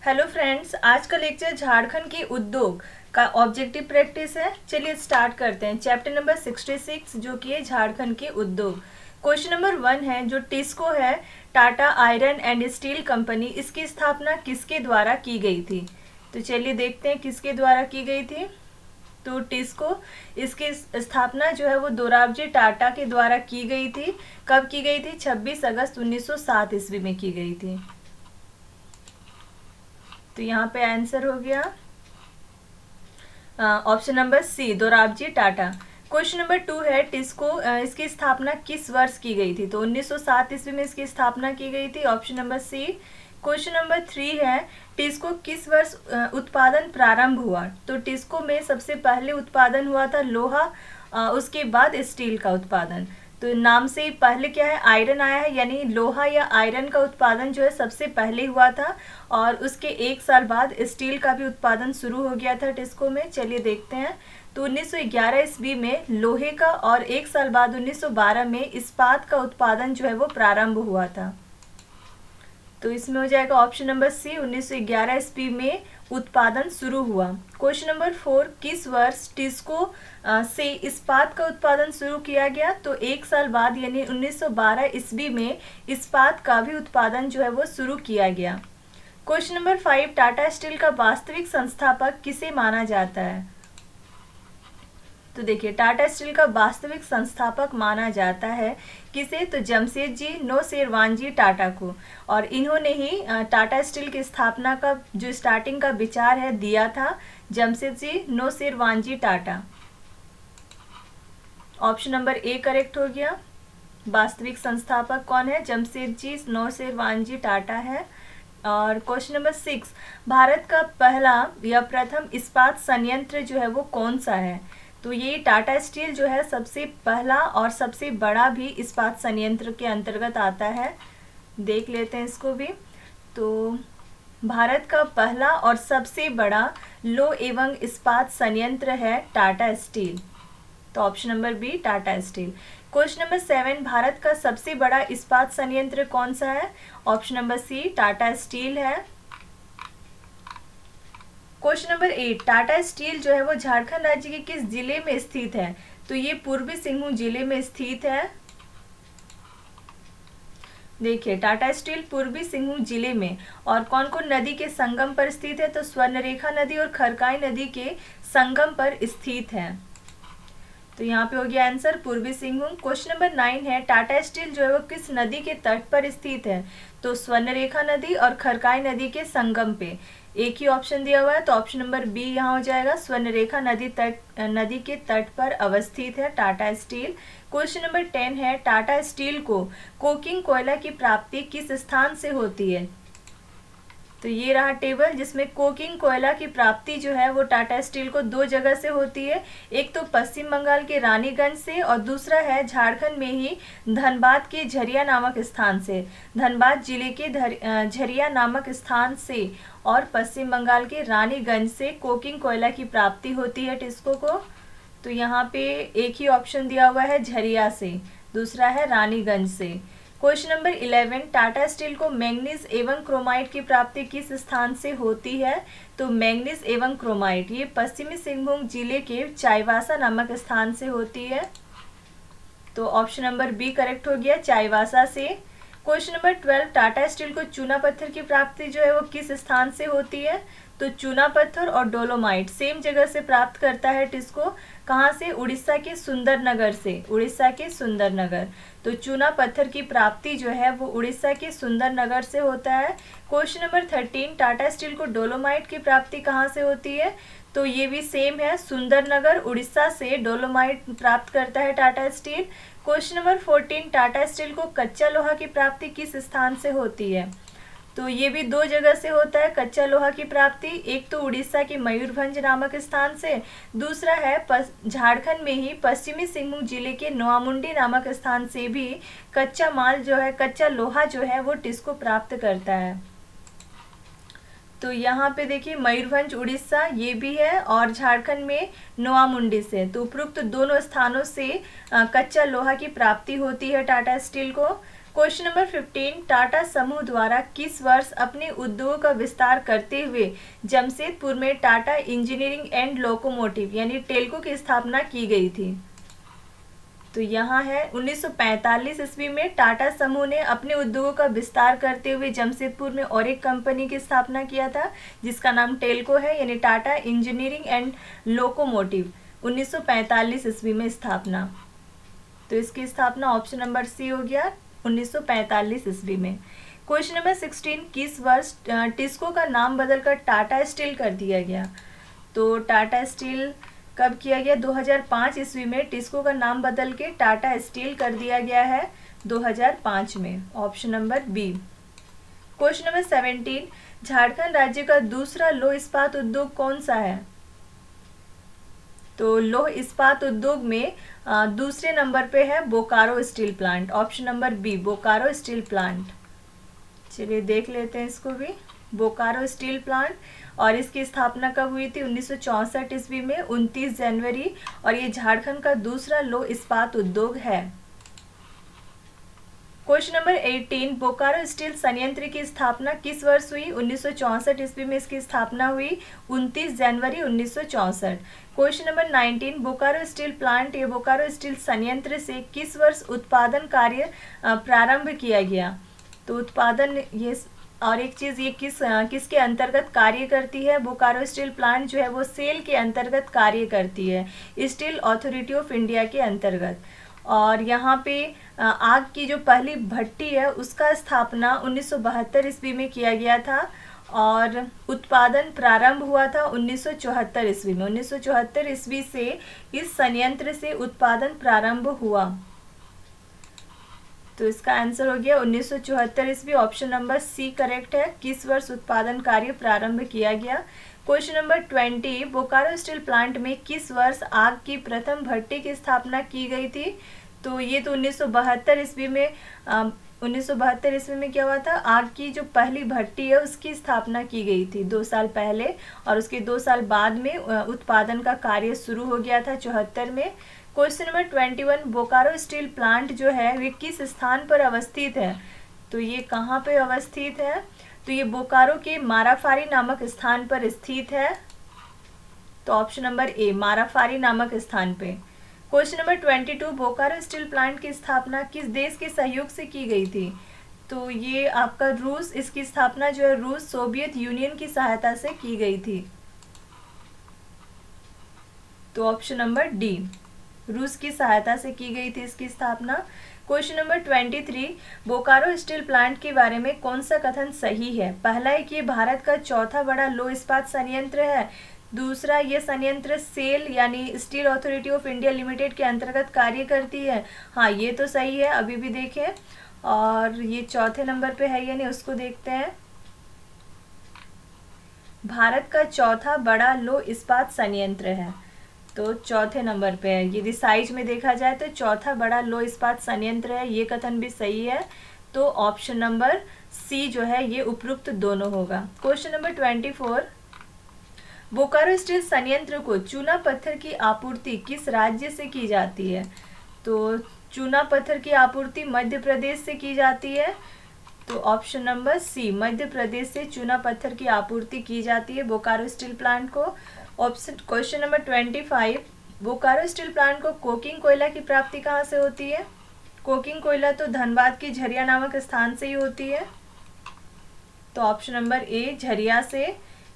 Hello friends, आज का lecture Jharkhand के उद्योग का ऑब्जेक्टिव प्रैक्टिस है। चलिए स्टार्ट करते हैं। चैप्टर नंबर 66 जो कि है झारखंड के उद्योग। क्वेश्चन नंबर 1 है जो टिस्को है, Tata iron and steel company, इसकी स्थापना किसके द्वारा की गई थी। तो चलिए देखते हैं किसके द्वारा की गई थी। तो टिस्को, इसकी स्थापना जो है वो दोराबजी टाटा के द्वारा की गई थी। कब की गई थी? 26 अगस्त 1907 ईस्वी में की गई थी। तो यहाँ पे आंसर हो गया option number C, Dorabji Tata. Question number 2 है टिस्को, इसकी स्थापना किस वर्ष की गई थी। तो 1907 ईस्वी में इसकी स्थापना की गई थी, option number C. Question number 3 है टिस्को किस वर्ष उत्पादन प्रारंभ हुआ। तो टिस्को में सबसे पहले उत्पादन हुआ था लोहा, उसके बाद स्टील का उत्पादन। तो नाम से पहले क्या है, आयरन आया है, यानी लोहा या आयरन का उत्पादन जो है सबसे पहले हुआ था और उसके 1 साल बाद स्टील का भी उत्पादन शुरू हो गया था टिस्को में। चलिए देखते हैं। तो 1911 ईस्वी में लोहे का और 1 साल बाद 1912 में इस्पात का उत्पादन जो है वो प्रारंभ हुआ था। तो इसमें हो जाएगा ऑप्शन नंबर सी, 1911 ईस्वी में उत्पादन शुरू हुआ। क्वेश्चन नंबर 4, किस वर्ष टिस्को से इस्पात का उत्पादन शुरू किया गया। तो 1 साल बाद यानी 1912 ईस्वी में इस्पात का भी उत्पादन जो है वो शुरू किया गया। क्वेश्चन नंबर 5, टाटा स्टील का वास्तविक संस्थापक किसे माना जाता है। तो देखिए टाटा स्टील का वास्तविक संस्थापक माना जाता है किसे, तो जमशेदजी नौशेरवानजी टाटा को। और इन्होंने ही टाटा स्टील की स्थापना का जो स्टार्टिंग का विचार है दिया था, Jamshedji Nusserwanji Tata. Option number A correct हो गया। वास्तविक संस्थापक कौन है? जमशेदजी नौशेरवानजी टाटा है। और क्वेश्चन नंबर 6, भारत का पहला या प्रथम इस्पात संयंत्र जो है वो कौन सा है। तो ये टाटा स्टील जो है सबसे पहला और सबसे बड़ा भी इस्पात संयंत्र के अंतर्गत आता है। देख लेते हैं इसको भी। तो भारत का पहला और सबसे बड़ा लौह एवं इस्पात संयंत्र है टाटा स्टील। तो option number B, Tata Steel. Question number 7, Bharat का सबसे बड़ा इस्पात संयंत्र कौन सा है। Option number C, Tata Steel है। क्वेश्चन नंबर 8, टाटा स्टील जो है वो झारखंड राज्य के किस जिले में स्थित है। तो ये पूर्वी सिंहभूम जिले में स्थित है। देखिए टाटा स्टील पूर्वी सिंहभूम जिले में और कौन कौन नदी के संगम पर स्थित है। तो स्वर्णरेखा नदी और खरकाई नदी के संगम पर स्थित है। तो यहाँ पे हो गया आंसर पूर्वी सिंहभूम। क्वेश्चन नंबर 9 है टाटा स्टील जो है वो किस नदी के तट पर स्थित है। तो स्वर्णरेखा नदी और खरकाई नदी के संगम पे। एक ही ऑप्शन दिया हुआ है, तो ऑप्शन नंबर बी यहाँ हो जाएगा, स्वर्णरेखा नदी के तट पर अवस्थित है टाटा स्टील। क्वेश्चन नंबर 10 है टाटा स्टील को कोकिंग कोयला की प्राप्ति किस स्थान से होती है। तो ये रहा टेबल जिसमें कोकिंग कोयला की प्राप्ति जो है वो टाटा स्टील को 2 जगह से होती है। एक तो पश्चिम बंगाल के रानीगंज से और दूसरा है झारखंड में ही धनबाद के झरिया नामक स्थान से। धनबाद जिले के झरिया नामक स्थान से और पश्चिम बंगाल के रानीगंज से कोकिंग कोयला की प्राप्ति होती है टिस्को को। तो यहाँ पे एक ही ऑप्शन दिया हुआ है झरिया से, दूसरा है रानीगंज से। क्वेश्चन नंबर 11, टाटा स्टील को मैंगनीज एवं क्रोमाइट की प्राप्ति किस स्थान से होती है। तो मैंगनीज एवं क्रोमाइट ये पश्चिमी सिंहभूम जिले के चाईबासा नामक स्थान से होती है। तो ऑप्शन नंबर बी करेक्ट हो गया, चाईबासा से। क्वेश्चन नंबर 12, टाटा स्टील को चूना पत्थर की प्राप्ति जो है वो किस स्थान से होती है। तो चूना पत्थर और डोलोमाइट सेम जगह से प्राप्त करता है टिस्को। कहाँ से? उड़ीसा के सुंदरनगर से, उड़ीसा के सुंदरनगर। तो चूना पत्थर की प्राप्ति जो है वो उड़ीसा के सुंदरनगर से होता है। क्वेश्चन नंबर 13, टाटा स्टील को डोलोमाइट की प्राप्ति कहाँ से होती है। तो ये भी सेम है, सुंदरनगर उड़ीसा से डोलोमाइट प्राप्त करता है Tata Steel. Question number 14, Tata steel को कच्चा लोहा की प्राप्ति किस स्थान से होती है। तो ये भी 2 जगह से होता है कच्चा लोहा की प्राप्ति। एक तो उड़ीसा के मयूरभंज नामक स्थान से, दूसरा है झारखंड में ही पश्चिमी सिंहभूम जिले के नोआमुंडी नामक स्थान से भी कच्चा माल जो है, कच्चा लोहा जो है वो टिस्को प्राप्त करता है। तो यहाँ पे देखिए मयूरभंज उड़ीसा ये भी है और झारखंड में नोआमुंडी से। तो उपरोक्त दोनों स्थानों से कच्चा लोहा की प्राप्ति होती है टाटा स्टील को। क्वेश्चन नंबर 15, टाटा समूह द्वारा किस वर्ष अपने उद्योगों का विस्तार करते हुए जमशेदपुर में टाटा इंजीनियरिंग एंड लोकोमोटिव यानी टेल्को की स्थापना की गई थी? तो यहाँ है 1945 ईस्वी में टाटा समूह ने अपने उद्योगों का विस्तार करते हुए जमशेदपुर में और एक कंपनी की स्थापना किया था जिसका नाम टेल्को है, यानी टाटा इंजीनियरिंग एंड लोकोमोटिव। 1945 ईस्वी में स्थापना। तो इसकी स्थापना ऑप्शन नंबर सी हो गया 1945 ईस्वी में। क्वेश्चन नंबर 16, किस वर्ष टिस्को का नाम बदलकर टाटा स्टील कर दिया गया? तो टाटा स्टील कब किया गया? 2005 ईस्वी में टिस्को का नाम बदल के टाटा स्टील कर दिया गया है 2005 में। Option number B. Question number 17, Jharkhand राज्य का दूसरा लौह इस्पात उद्योग कौन सा है? तो लौह इस्पात उद्योग में दूसरे नंबर पे है Bokaro Steel Plant. Option number B, Bokaro Steel Plant. चलिए देख लेते हैं इसको भी। बोकारो स्टील प्लांट, और इसकी स्थापना कब हुई थी? 1964 ईस्वी में 29 जनवरी, और ये झारखंड का दूसरा लौह इस्पात उद्योग है। क्वेश्चन नंबर 18, बोकारो स्टील संयंत्र की स्थापना किस वर्ष हुई? 1964 ईस्वी में इसकी स्थापना हुई 29 जनवरी 1964। Question number 19, Bokaro Steel plant या बोकारो स्टील संयंत्र से किस वर्ष उत्पादन कार्य प्रारंभ किया गया? तो उत्पादन, ये और एक चीज़, ये किसके अंतर्गत कार्य करती है? बोकारो स्टील प्लांट जो है वो सेल के अंतर्गत कार्य करती है, स्टील अथॉरिटी ऑफ इंडिया के अंतर्गत। और यहाँ पे आग की जो पहली भट्टी है उसका स्थापना 1972 ईस्वी में किया गया था, और उत्पादन प्रारंभ हुआ था 1974 ईस्वी में। 1974 ईस्वी से इस संयंत्र से उत्पादन प्रारंभ हुआ। तो इसका आंसर हो गया 1974 ईस्वी। ऑप्शन नंबर सी करेक्ट है। किस वर्ष उत्पादन कार्य प्रारंभ किया गया? Question number 20, Bokaro Steel plant में किस वर्ष आग की प्रथम भट्टी की स्थापना की गई थी? तो ये तो 1972 ईस्वी में 1972 ईस्वी में क्या हुआ था? आग की जो पहली भट्टी है उसकी स्थापना की गई थी 2 साल पहले, और उसके 2 साल बाद में उत्पादन का कार्य शुरू हो गया था 74 में। Question number 21, Bokaro Steel plant जो है वे किस स्थान पर अवस्थित है? तो ये कहाँ पे अवस्थित है? तो ये बोकारो के माराफारी नामक स्थान पर स्थित है। तो ऑप्शन नंबर ए, माराफारी नामक स्थान पे। Question number 22, Bokaro Steel plant की स्थापना किस देश के सहयोग से की गई थी? तो ये आपका रूस, इसकी स्थापना जो है रूस सोवियत यूनियन की सहायता से की गई थी। तो ऑप्शन नंबर डी, रूस की सहायता से की गई थी इसकी स्थापना। Question number 23, Bokaro Steel plant के बारे में कौन सा कथन सही है? पहला है कि भारत का चौथा बड़ा लौह इस्पात संयंत्र है। दूसरा, ये संयंत्र सेल यानी steel authority of India limited के अंतर्गत कार्य करती है। हाँ, ये तो सही है, अभी भी देखें। और ये चौथे नंबर पे है यानी उसको देखते हैं। भारत का चौथा बड़ा लौह इस्पात संयंत्र है, तो चौथे नंबर पे है। यदि साइज में देखा जाए तो चौथा बड़ा लौह इस्पात संयंत्र है, ये कथन भी सही है। तो ऑप्शन नंबर सी जो है ये उपयुक्त दोनों होगा। क्वेश्चन नंबर 24, बोकारो स्टील संयंत्र को चूना पत्थर की आपूर्ति किस राज्य से की जाती है? तो चूना पत्थर की आपूर्ति मध्य प्रदेश से की जाती है। तो ऑप्शन नंबर सी, मध्य प्रदेश से चूना पत्थर की आपूर्ति की जाती है बोकारो स्टील प्लांट को। Option question number 25, Bokaro Steel plant को कोकिंग कोयला की प्राप्ति कहाँ से होती है? कोकिंग कोयला तो धनबाद की झरिया नामक स्थान से ही होती है। तो ऑप्शन नंबर ए, झरिया से।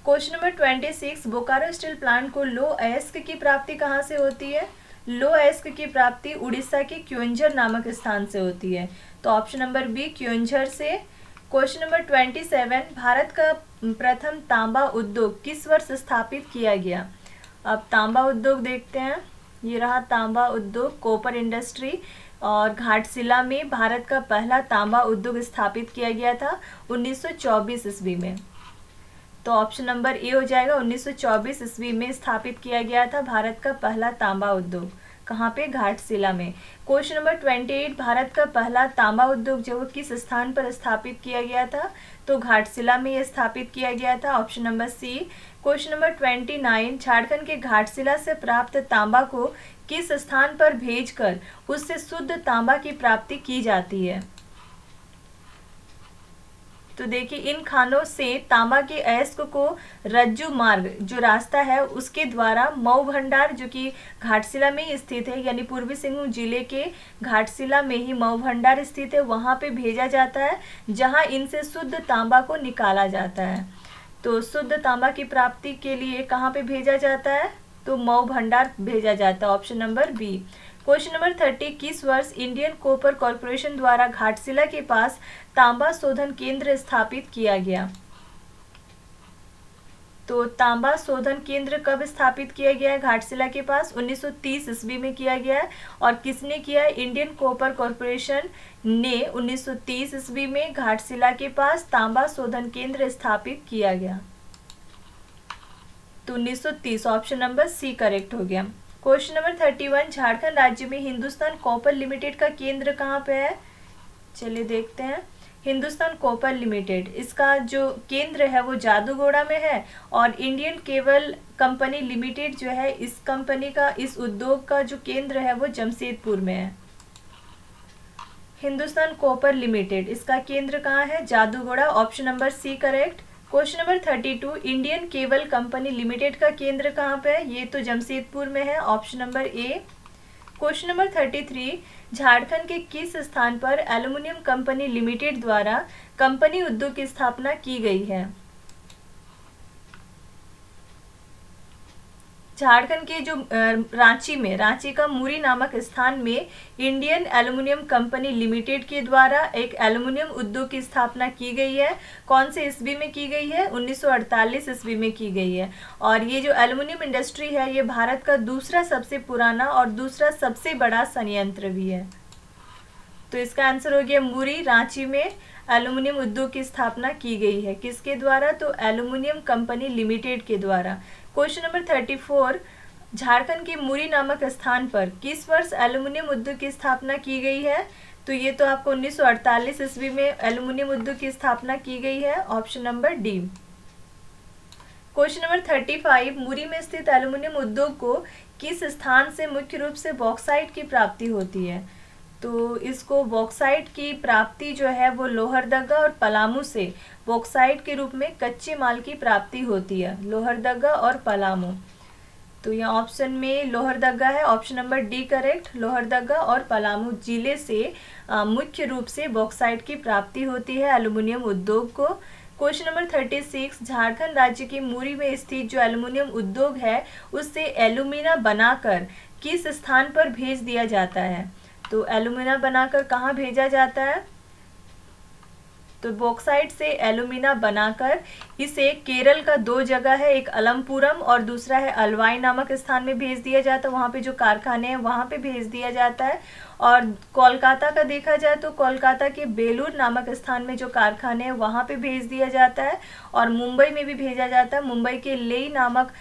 Question number 26, Bokaro Steel plant को लौह अयस्क की प्राप्ति कहाँ से होती है? लौह अयस्क की प्राप्ति उड़ीसा के क्योंझर नामक स्थान से होती है। तो ऑप्शन नंबर बी, क्योंझर से। क्वेश्चन नंबर 27, भारत का प्रथम तांबा उद्योग किस वर्ष स्थापित किया गया? अब तांबा उद्योग देखते हैं। ये रहा तांबा उद्योग, कॉपर इंडस्ट्री, और घाटशिला में भारत का पहला तांबा उद्योग स्थापित किया गया था 1924 ईस्वी में। तो ऑप्शन नंबर ए हो जाएगा, 1924 ईस्वी में स्थापित किया गया था भारत का पहला तांबा उद्योग। कहाँ पे? घाटशिला में। क्वेश्चन नंबर 28, भारत का पहला तांबा उद्योग जो किस स्थान पर स्थापित किया गया था? तो घाटशिला में यह स्थापित किया गया था। Option number C. Question number 29, Jharkhand के घाटशिला से प्राप्त तांबा को किस स्थान पर भेजकर उससे शुद्ध तांबा की प्राप्ति की जाती है? तो देखिए इन खानों से तांबा के अयस्क को रज्जु मार्ग जो रास्ता है उसके द्वारा मऊ भंडार जो कि घाटशिला में ही स्थित है, यानी पूर्वी सिंहभूम जिले के घाटशिला में ही मऊ भंडार स्थित है, वहां पे भेजा जाता है जहां इनसे शुद्ध तांबा को निकाला जाता है। तो शुद्ध तांबा की प्राप्ति के लिए कहाँ पे भेजा जाता है, तो मऊ भंडार भेजा जाता है, option number B. Question number 30, किस वर्ष इंडियन कॉपर कॉरपोरेशन द्वारा घाटशिला के पास तांबा शोधन केंद्र स्थापित किया गया? तो तांबा शोधन केंद्र कब स्थापित किया गया है घाटशिला के पास? 1930 ईस्वी में किया गया है। और किसने किया है? इंडियन कॉपर कॉरपोरेशन ने 1930 ईस्वी में घाटशिला के पास तांबा शोधन केंद्र स्थापित किया गया। तो 1930, ऑप्शन नंबर सी करेक्ट हो गया। क्वेश्चन नंबर 31, झारखंड राज्य में हिंदुस्तान कॉपर लिमिटेड का केंद्र कहाँ पे है? चलिए देखते हैं। हिंदुस्तान कॉपर लिमिटेड, इसका जो केंद्र है वो जादूगोड़ा में है, और इंडियन केबल कंपनी लिमिटेड जो है इस कंपनी का, इस उद्योग का जो केंद्र है वो जमशेदपुर में है। हिंदुस्तान कॉपर लिमिटेड, इसका केंद्र कहाँ है? Jaduguda, option number C correct. Question number 32, Indian Cable Company Limited का केंद्र कहाँ पे है? ये तो जमशेदपुर में है, ऑप्शन नंबर ए। क्वेश्चन नंबर 33, झारखंड के किस स्थान पर एल्युमिनियम कंपनी लिमिटेड द्वारा कंपनी उद्योग की स्थापना की गई है? झारखंड के जो रांची में, रांची का मुरी नामक स्थान में इंडियन एल्युमिनियम कंपनी लिमिटेड के द्वारा एक एल्युमिनियम उद्योग की स्थापना की गई है। कौन से ईस्वी में की गई है? 1948 ईस्वी में की गई है। और ये जो एल्युमिनियम इंडस्ट्री है ये भारत का दूसरा सबसे पुराना और दूसरा सबसे बड़ा संयंत्र भी है। तो इसका आंसर हो गया मुरी, रांची में एल्युमिनियम उद्योग की स्थापना की गई है। किसके द्वारा? तो एल्युमिनियम कंपनी लिमिटेड के द्वारा। क्वेश्चन नंबर 34, झारखंड के मुरी नामक स्थान पर किस वर्ष एल्युमिनियम उद्योग की स्थापना की गई है? तो ये तो आपको 1948 ईस्वी में एल्युमिनियम उद्योग की स्थापना की गई है, option number D. Question number 35, मुरी में स्थित एल्युमिनियम उद्योग को किस स्थान से मुख्य रूप से बॉक्साइट की प्राप्ति होती है? तो इसको बॉक्साइट की प्राप्ति जो है वो लोहरदगा और पलामू से बॉक्साइट के रूप में कच्चे माल की प्राप्ति होती है, लोहरदगा और पलामू। तो यहाँ ऑप्शन में लोहरदगा है, option number D correct. Lohardaga और पलामू जिले से मुख्य रूप से बॉक्साइट की प्राप्ति होती है एल्युमिनियम उद्योग को। क्वेश्चन नंबर 36, झारखंड राज्य के मुरी में स्थित जो एल्युमिनियम उद्योग है उससे एल्यूमिना बनाकर किस स्थान पर भेज दिया जाता है? तो एल्यूमिना बनाकर कहाँ भेजा जाता है? तो बॉक्साइट से एल्यूमिना बनाकर इसे केरल का दो जगह है, एक अलमपुरम और दूसरा है अलवाई नामक स्थान में भेज दिया जाता है। वहाँ पे जो कारखाने हैं वहाँ पे भेज दिया जाता है। और कोलकाता का देखा जाए तो कोलकाता के बेलूर नामक स्थान में जो कारखाने हैं वहाँ पे भेज दिया जाता है। और मुंबई में भी भेजा जाता है, मुंबई के लेई नामक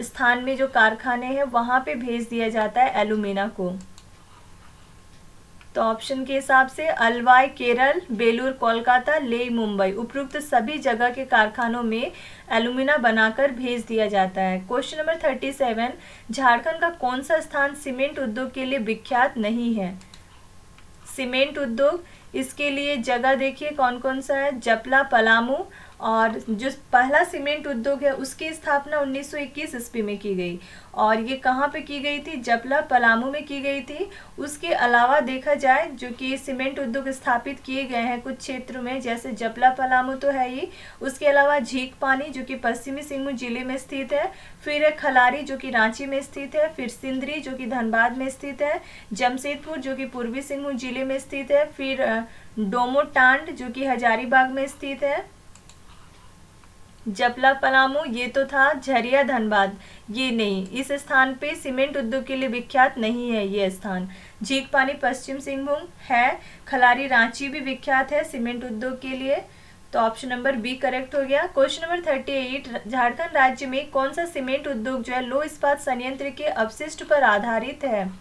स्थान में जो कारखाने हैं वहाँ पे भेज दिया जाता है एल्यूमिना को। तो ऑप्शन के हिसाब से अलवाई केरल, बेलूर कोलकाता, लेई मुंबई, उपरोक्त सभी जगह के कारखानों में एल्यूमिना बनाकर भेज दिया जाता है। क्वेश्चन नंबर 37, झारखंड का कौन सा स्थान सीमेंट उद्योग के लिए विख्यात नहीं है? सीमेंट उद्योग, इसके लिए जगह देखिए कौन कौन सा है। जपला, पलामू, और जो पहला सीमेंट उद्योग है उसकी स्थापना 1921 ईस्वी में की गई, और ये कहाँ पे की गई थी? जपला, पलामू में की गई थी। उसके अलावा देखा जाए जो कि सीमेंट उद्योग स्थापित किए गए हैं कुछ क्षेत्रों में, जैसे जपला, पलामू तो है ही, उसके अलावा झीक पानी जो कि पश्चिमी सिंहभूम जिले में स्थित है, फिर खलारी जो कि रांची में स्थित है, फिर सिंदरी जो कि धनबाद में स्थित है, जमशेदपुर जो कि पूर्वी सिंहभूम जिले में स्थित है, फिर डोमोटांड जो कि हजारीबाग में स्थित है। जपला, पलामू ये तो था झरिया, धनबाद ये नहीं, इस स्थान पे सीमेंट उद्योग के लिए विख्यात नहीं है ये स्थान। झीक पानी पश्चिम सिंहभूम है, खलारी रांची भी विख्यात है सीमेंट उद्योग के लिए। तो ऑप्शन नंबर बी करेक्ट हो गया। क्वेश्चन नंबर 38, झारखंड राज्य में कौन सा सीमेंट उद्योग जो है लो इस्पात संयंत्र के अपशिष्ट पर आधारित है?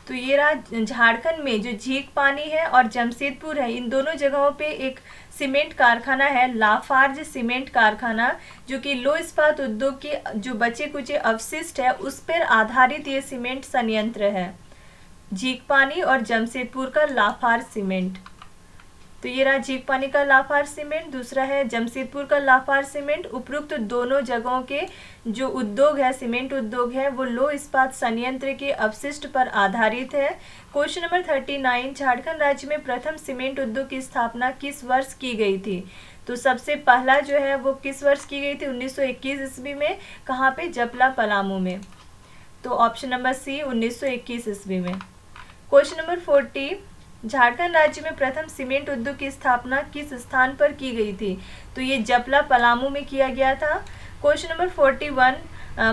तो ये रहा झारखंड में जो झीक पानी है और जमशेदपुर है, इन दोनों जगहों पे एक सीमेंट कारखाना है, लाफार्ज सीमेंट कारखाना, जो कि लो इस्पात उद्योग के जो बचे कुचे अवशिष्ट है उस पर आधारित ये सीमेंट संयंत्र है, झीक पानी और जमशेदपुर का लाफार्ज सीमेंट। तो ये रहा जीकपानी का लाफार्ज सीमेंट, दूसरा है जमशेदपुर का लाफार्ज सीमेंट। उपरोक्त दोनों जगहों के जो उद्योग है, सीमेंट उद्योग है, वो लो इस्पात संयंत्र के अपशिष्ट पर आधारित है। क्वेश्चन नंबर 39, झारखंड राज्य में प्रथम सीमेंट उद्योग की स्थापना किस वर्ष की गई थी? तो सबसे पहला जो है वो किस वर्ष की गई थी? 1921 ईस्वी में। कहाँ पे? जपला पलामू में। तो ऑप्शन नंबर सी 1921 ईस्वी में। क्वेश्चन नंबर 40, झारखंड राज्य में प्रथम सीमेंट उद्योग की स्थापना किस स्थान पर की गई थी? तो ये जपला पलामू में किया गया था। क्वेश्चन नंबर 41,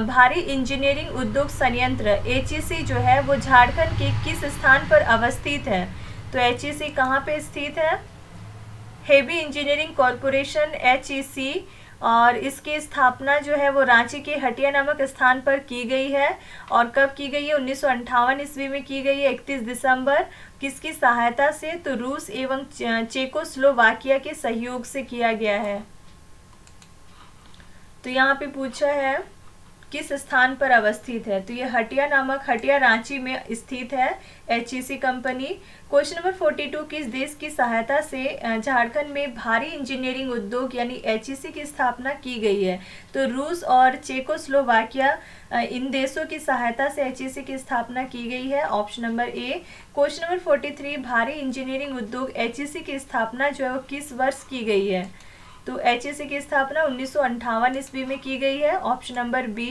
भारी इंजीनियरिंग उद्योग संयंत्र HEC जो है वो झारखंड के किस स्थान पर अवस्थित है? तो HEC कहाँ पे स्थित है? हेवी इंजीनियरिंग कॉरपोरेशन HEC, और इसकी स्थापना जो है वो रांची के हटिया नामक स्थान पर की गई है। और कब की गई है? 1958 ईस्वी में की गई है, 31 दिसंबर। किसकी सहायता से? तो रूस एवं चेकोस्लोवाकिया के सहयोग से किया गया है। तो यहाँ पे पूछा है किस स्थान पर अवस्थित है? तो ये हटिया नामक, हटिया रांची में स्थित है HEC कंपनी। क्वेश्चन नंबर 42, किस देश की सहायता से झारखंड में भारी इंजीनियरिंग उद्योग यानी HEC की स्थापना की गई है? तो रूस और चेकोस्लोवाकिया, इन देशों की सहायता से HEC की स्थापना की गई है। ऑप्शन नंबर ए। क्वेश्चन नंबर 43, भारी इंजीनियरिंग उद्योग HEC की स्थापना जो है वो किस वर्ष की गई है? तो HEC की स्थापना 1958 ईस्वी में की गई है। Option number B.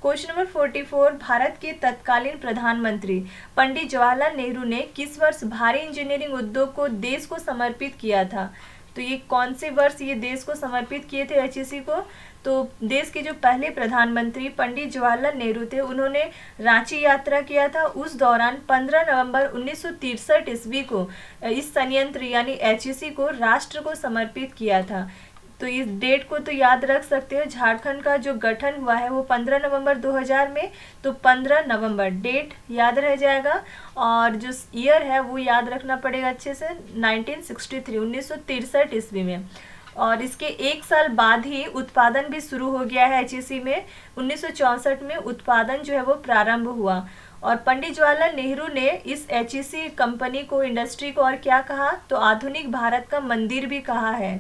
Question number 44, Bharat के तत्कालीन प्रधानमंत्री पंडित जवाहरलाल नेहरू ने किस वर्ष भारी इंजीनियरिंग उद्योग को देश को समर्पित किया था? तो ये कौन से वर्ष ये देश को समर्पित किए थे HEC को? तो देश के जो पहले प्रधानमंत्री पंडित जवाहरलाल नेहरू थे, उन्होंने रांची यात्रा किया था। उस दौरान 15 नवंबर 1963 ईस्वी को इस संयंत्र यानी HEC को राष्ट्र को समर्पित किया था। तो इस डेट को तो याद रख सकते हो। झारखंड का जो गठन हुआ है वो 15 नवंबर 2000 में, तो 15 नवंबर डेट याद रह जाएगा। और जो ईयर है वो याद रखना पड़ेगा अच्छे से, 1963 ईस्वी में। और इसके एक साल बाद ही उत्पादन भी शुरू हो गया है HEC में। 1964 में उत्पादन जो है वो प्रारंभ हुआ। और पंडित जवाहरलाल नेहरू ने इस HEC कंपनी को, इंडस्ट्री को और क्या कहा? तो आधुनिक भारत का मंदिर भी कहा है।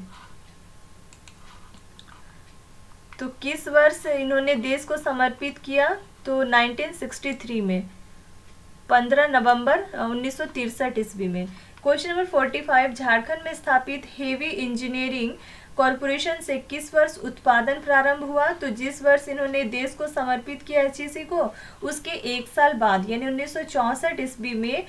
तो किस वर्ष इन्होंने देश को समर्पित किया? तो 1963 में, 15 नवंबर 1963 ईस्वी में। क्वेश्चन नंबर 45, झारखंड में स्थापित हेवी इंजीनियरिंग कॉरपोरेशन से किस वर्ष उत्पादन प्रारंभ हुआ? तो जिस वर्ष इन्होंने देश को समर्पित किया HEC को, उसके एक साल बाद यानी 1964 ईस्वी में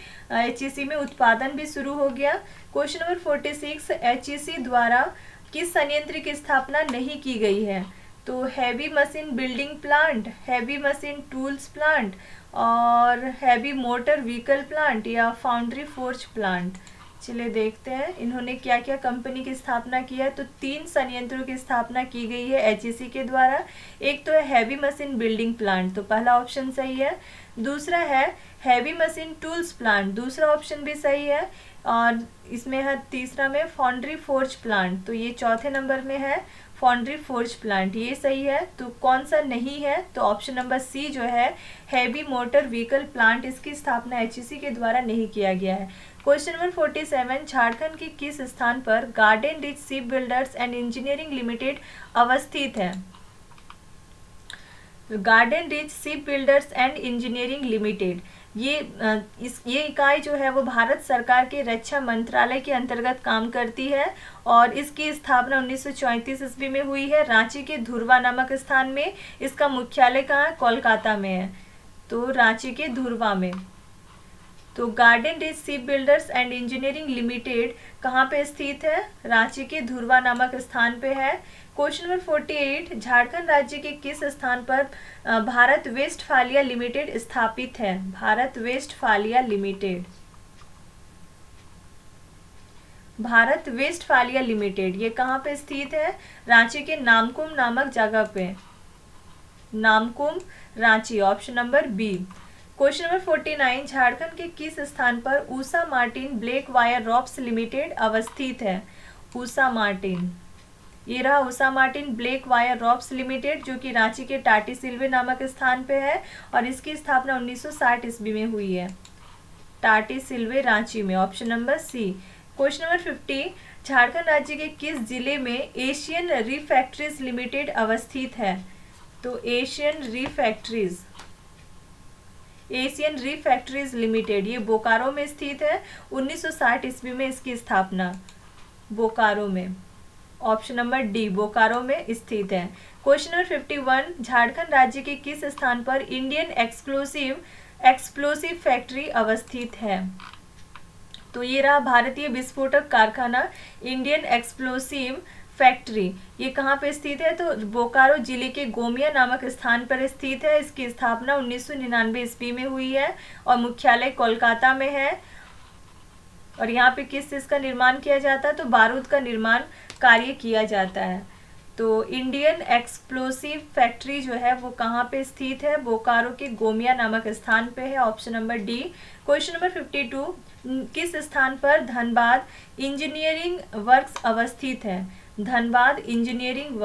HEC में उत्पादन भी शुरू हो गया। क्वेश्चन नंबर 46, HEC द्वारा किस संयंत्र की स्थापना नहीं की गई है? तो heavy machine building plant, heavy machine tools plant, और हैवी मोटर व्हीकल प्लांट, या फाउंड्री फोर्ज प्लांट। चलिए देखते हैं इन्होंने क्या क्या कंपनी की स्थापना की है। तो 3 संयंत्रों की स्थापना की गई है HEC के द्वारा। एक तो है हैवी मशीन बिल्डिंग प्लांट, तो पहला ऑप्शन सही है। दूसरा है हैवी मशीन टूल्स प्लांट, दूसरा ऑप्शन भी सही है। और इसमें है तीसरा में फाउंड्री फोर्ज प्लांट, तो ये चौथे नंबर में है फाउंड्री फोर्ज प्लांट, ये सही है। तो कौन सा नहीं है? तो ऑप्शन नंबर सी जो है हैवी मोटर व्हीकल प्लांट, इसकी स्थापना HEC के द्वारा नहीं किया गया है। क्वेश्चन नंबर 47, झारखंड के किस स्थान पर garden rich ship builders and engineering limited अवस्थित है? Garden rich ship builders and engineering limited, ये इकाई जो है वो भारत सरकार के रक्षा मंत्रालय के अंतर्गत काम करती है। और इसकी स्थापना 1934 ईस्वी में हुई है रांची के धुरवा नामक स्थान में। इसका मुख्यालय कहाँ है? कोलकाता में है, तो रांची के धुरवा में। तो garden rich ship builders and engineering limited कहाँ पे स्थित है? रांची के धुरवा नामक स्थान पे है। क्वेश्चन नंबर 48, झारखंड राज्य के किस स्थान पर भारत वेस्टफालिया लिमिटेड स्थापित है? Bharat Westphalia limited, Bharat Westphalia limited ये कहाँ पे स्थित है? रांची के नामकुम नामक जगह पे, Namkum Ranchi, option number B. Question number 49, Jharkhand के किस स्थान पर Usha Martin Black Wire Ropes Limited अवस्थित है? ऊषा मार्टिन, ये रहा Usha Martin Black Wire Ropes Limited, जो कि रांची के टाटी सिल्वे नामक स्थान पे है। और इसकी स्थापना 1960 ईस्वी में हुई है, टाटी सिल्वे रांची में, option number C. Question number 50, Jharkhand राज्य के किस जिले में एशियन रिफैक्ट्रीज लिमिटेड अवस्थित है? तो एशियन रिफैक्ट्रीज लिमिटेड ये बोकारो में स्थित है। 1960 ईस्वी में इसकी स्थापना बोकारो में। ऑप्शन नंबर डी बोकारो में स्थित है। क्वेश्चन नंबर 51, झारखंड राज्य के किस स्थान पर इंडियन एक्सप्लोसिव फैक्ट्री अवस्थित है? तो ये रहा भारतीय विस्फोटक कारखाना इंडियन एक्सप्लोसिव फैक्ट्री। ये कहाँ पे स्थित है? तो बोकारो जिले के गोमिया नामक स्थान पर स्थित है। इसकी स्थापना 1999 ईस्वी में हुई है और मुख्यालय कोलकाता में है। और यहाँ पे किस चीज़ का निर्माण किया जाता है? तो बारूद का निर्माण कार्य किया जाता है। तो इंडियन एक्सप्लोसिव फैक्ट्री जो है वो कहाँ पे स्थित है? बोकारो के गोमिया नामक स्थान पे है। Option number D. Question number 52, किस स्थान पर धनबाद इंजीनियरिंग वर्क्स अवस्थित है? धनबाद इंजीनियरिंग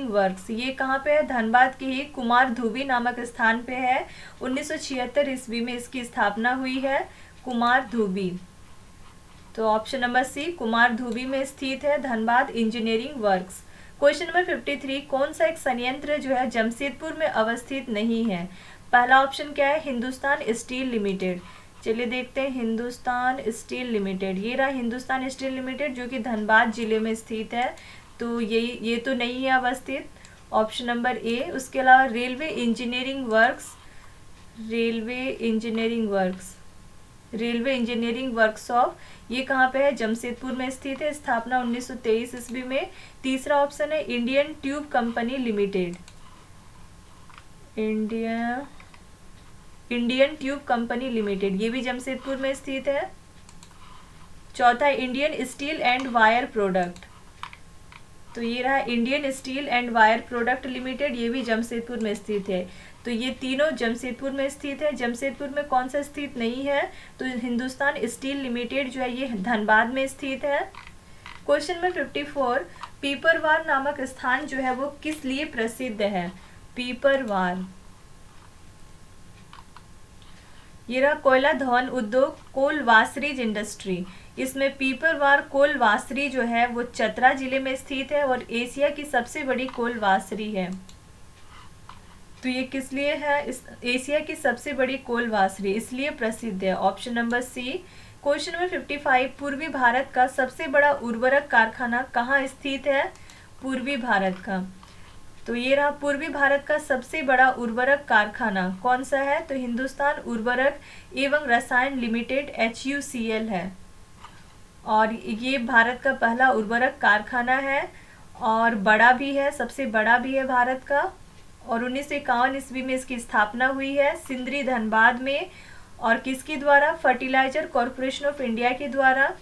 वर्क्स ये कहाँ पे है? धनबाद के ही कुमार धुबी नामक स्थान पे है। 1976 ईस्वी में इसकी स्थापना हुई है। कुमार धुबी, तो ऑप्शन नंबर सी कुमार धुबी में स्थित है Dhanbad engineering works. Question number 53, कौन सा एक संयंत्र जो है जमशेदपुर में अवस्थित नहीं है? पहला ऑप्शन क्या है? Hindustan steel limited. चलिए देखते हैं हिंदुस्तान स्टील लिमिटेड। ये रहा हिंदुस्तान स्टील लिमिटेड जो कि धनबाद जिले में स्थित है। तो ये तो नहीं है अवस्थित। ऑप्शन नंबर ए। उसके अलावा रेलवे इंजीनियरिंग वर्कशॉप ये कहाँ पे है? जमशेदपुर में स्थित है। स्थापना 1923 ईस्वी में। तीसरा ऑप्शन है Indian tube company limited. Indian tube company limited ये भी जमशेदपुर में स्थित है। चौथा Indian steel and wire product, तो ये रहा Indian steel and wire product limited ये भी जमशेदपुर में स्थित है। तो ये तीनों जमशेदपुर में स्थित है। जमशेदपुर में कौन सा स्थित नहीं है? तो हिंदुस्तान स्टील लिमिटेड जो है ये धनबाद में स्थित है। क्वेश्चन नंबर 54, पीपरवार नामक स्थान जो है वो किस लिए प्रसिद्ध है? पीपरवार ये रहा कोयला धवन उद्योग कोल वासरीज इंडस्ट्री। इसमें पीपरवार कोल वासरी जो है वो चतरा जिले में स्थित है और एशिया की सबसे बड़ी कोल वासरी है। तो ये किस लिए है? एशिया की सबसे बड़ी कोल वासरी इसलिए प्रसिद्ध है। Option number C. Question number 55, पूर्वी भारत का सबसे बड़ा उर्वरक कारखाना कहाँ स्थित है? पूर्वी भारत का, तो ये रहा पूर्वी भारत का सबसे बड़ा उर्वरक कारखाना कौन सा है? तो हिंदुस्तान उर्वरक एवं रसायन लिमिटेड HUCL है। और ये भारत का पहला उर्वरक कारखाना है और बड़ा भी है, सबसे बड़ा भी है भारत का। और 1951 ईस्वी में इसकी स्थापना हुई है सिंदरी धनबाद में। और किसके द्वारा? फर्टिलाइजर कॉरपोरेशन ऑफ इंडिया के द्वारा।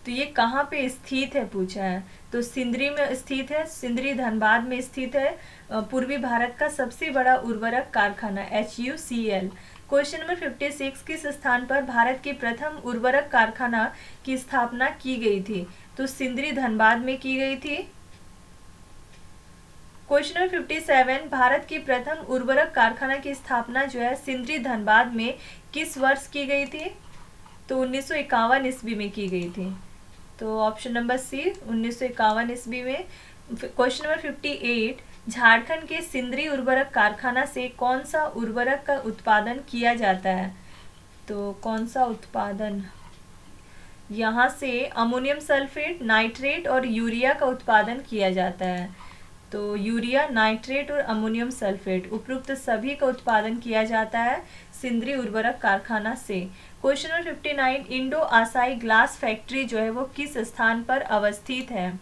तो ये कहाँ पे स्थित है पूछा है, तो सिंदरी में स्थित है। सिंदरी धनबाद में स्थित है पूर्वी भारत का सबसे बड़ा उर्वरक कारखाना HUCL। क्वेश्चन नंबर 56, किस स्थान पर भारत के प्रथम उर्वरक कारखाना की स्थापना की गई थी? तो सिंदरी धनबाद में की गई थी। क्वेश्चन नंबर 57, भारत के प्रथम उर्वरक कारखाना की स्थापना जो है सिंदरी धनबाद में किस वर्ष की गई थी? तो 1951 ईस्वी में की गई थी। तो ऑप्शन नंबर सी 1951 ईस्वी में। क्वेश्चन नंबर 58, झारखंड के सिंदरी उर्वरक कारखाना से कौन सा उर्वरक का उत्पादन किया जाता है? तो कौन सा उत्पादन? यहाँ से अमोनियम सल्फेट, नाइट्रेट और यूरिया का उत्पादन किया जाता है। तो यूरिया, नाइट्रेट और अमोनियम सल्फेट उपरोक्त सभी का उत्पादन किया जाता है सिंदरी उर्वरक कारखाना से। Question number 59, Indo Asahi glass factory जो है वो किस स्थान पर अवस्थित है?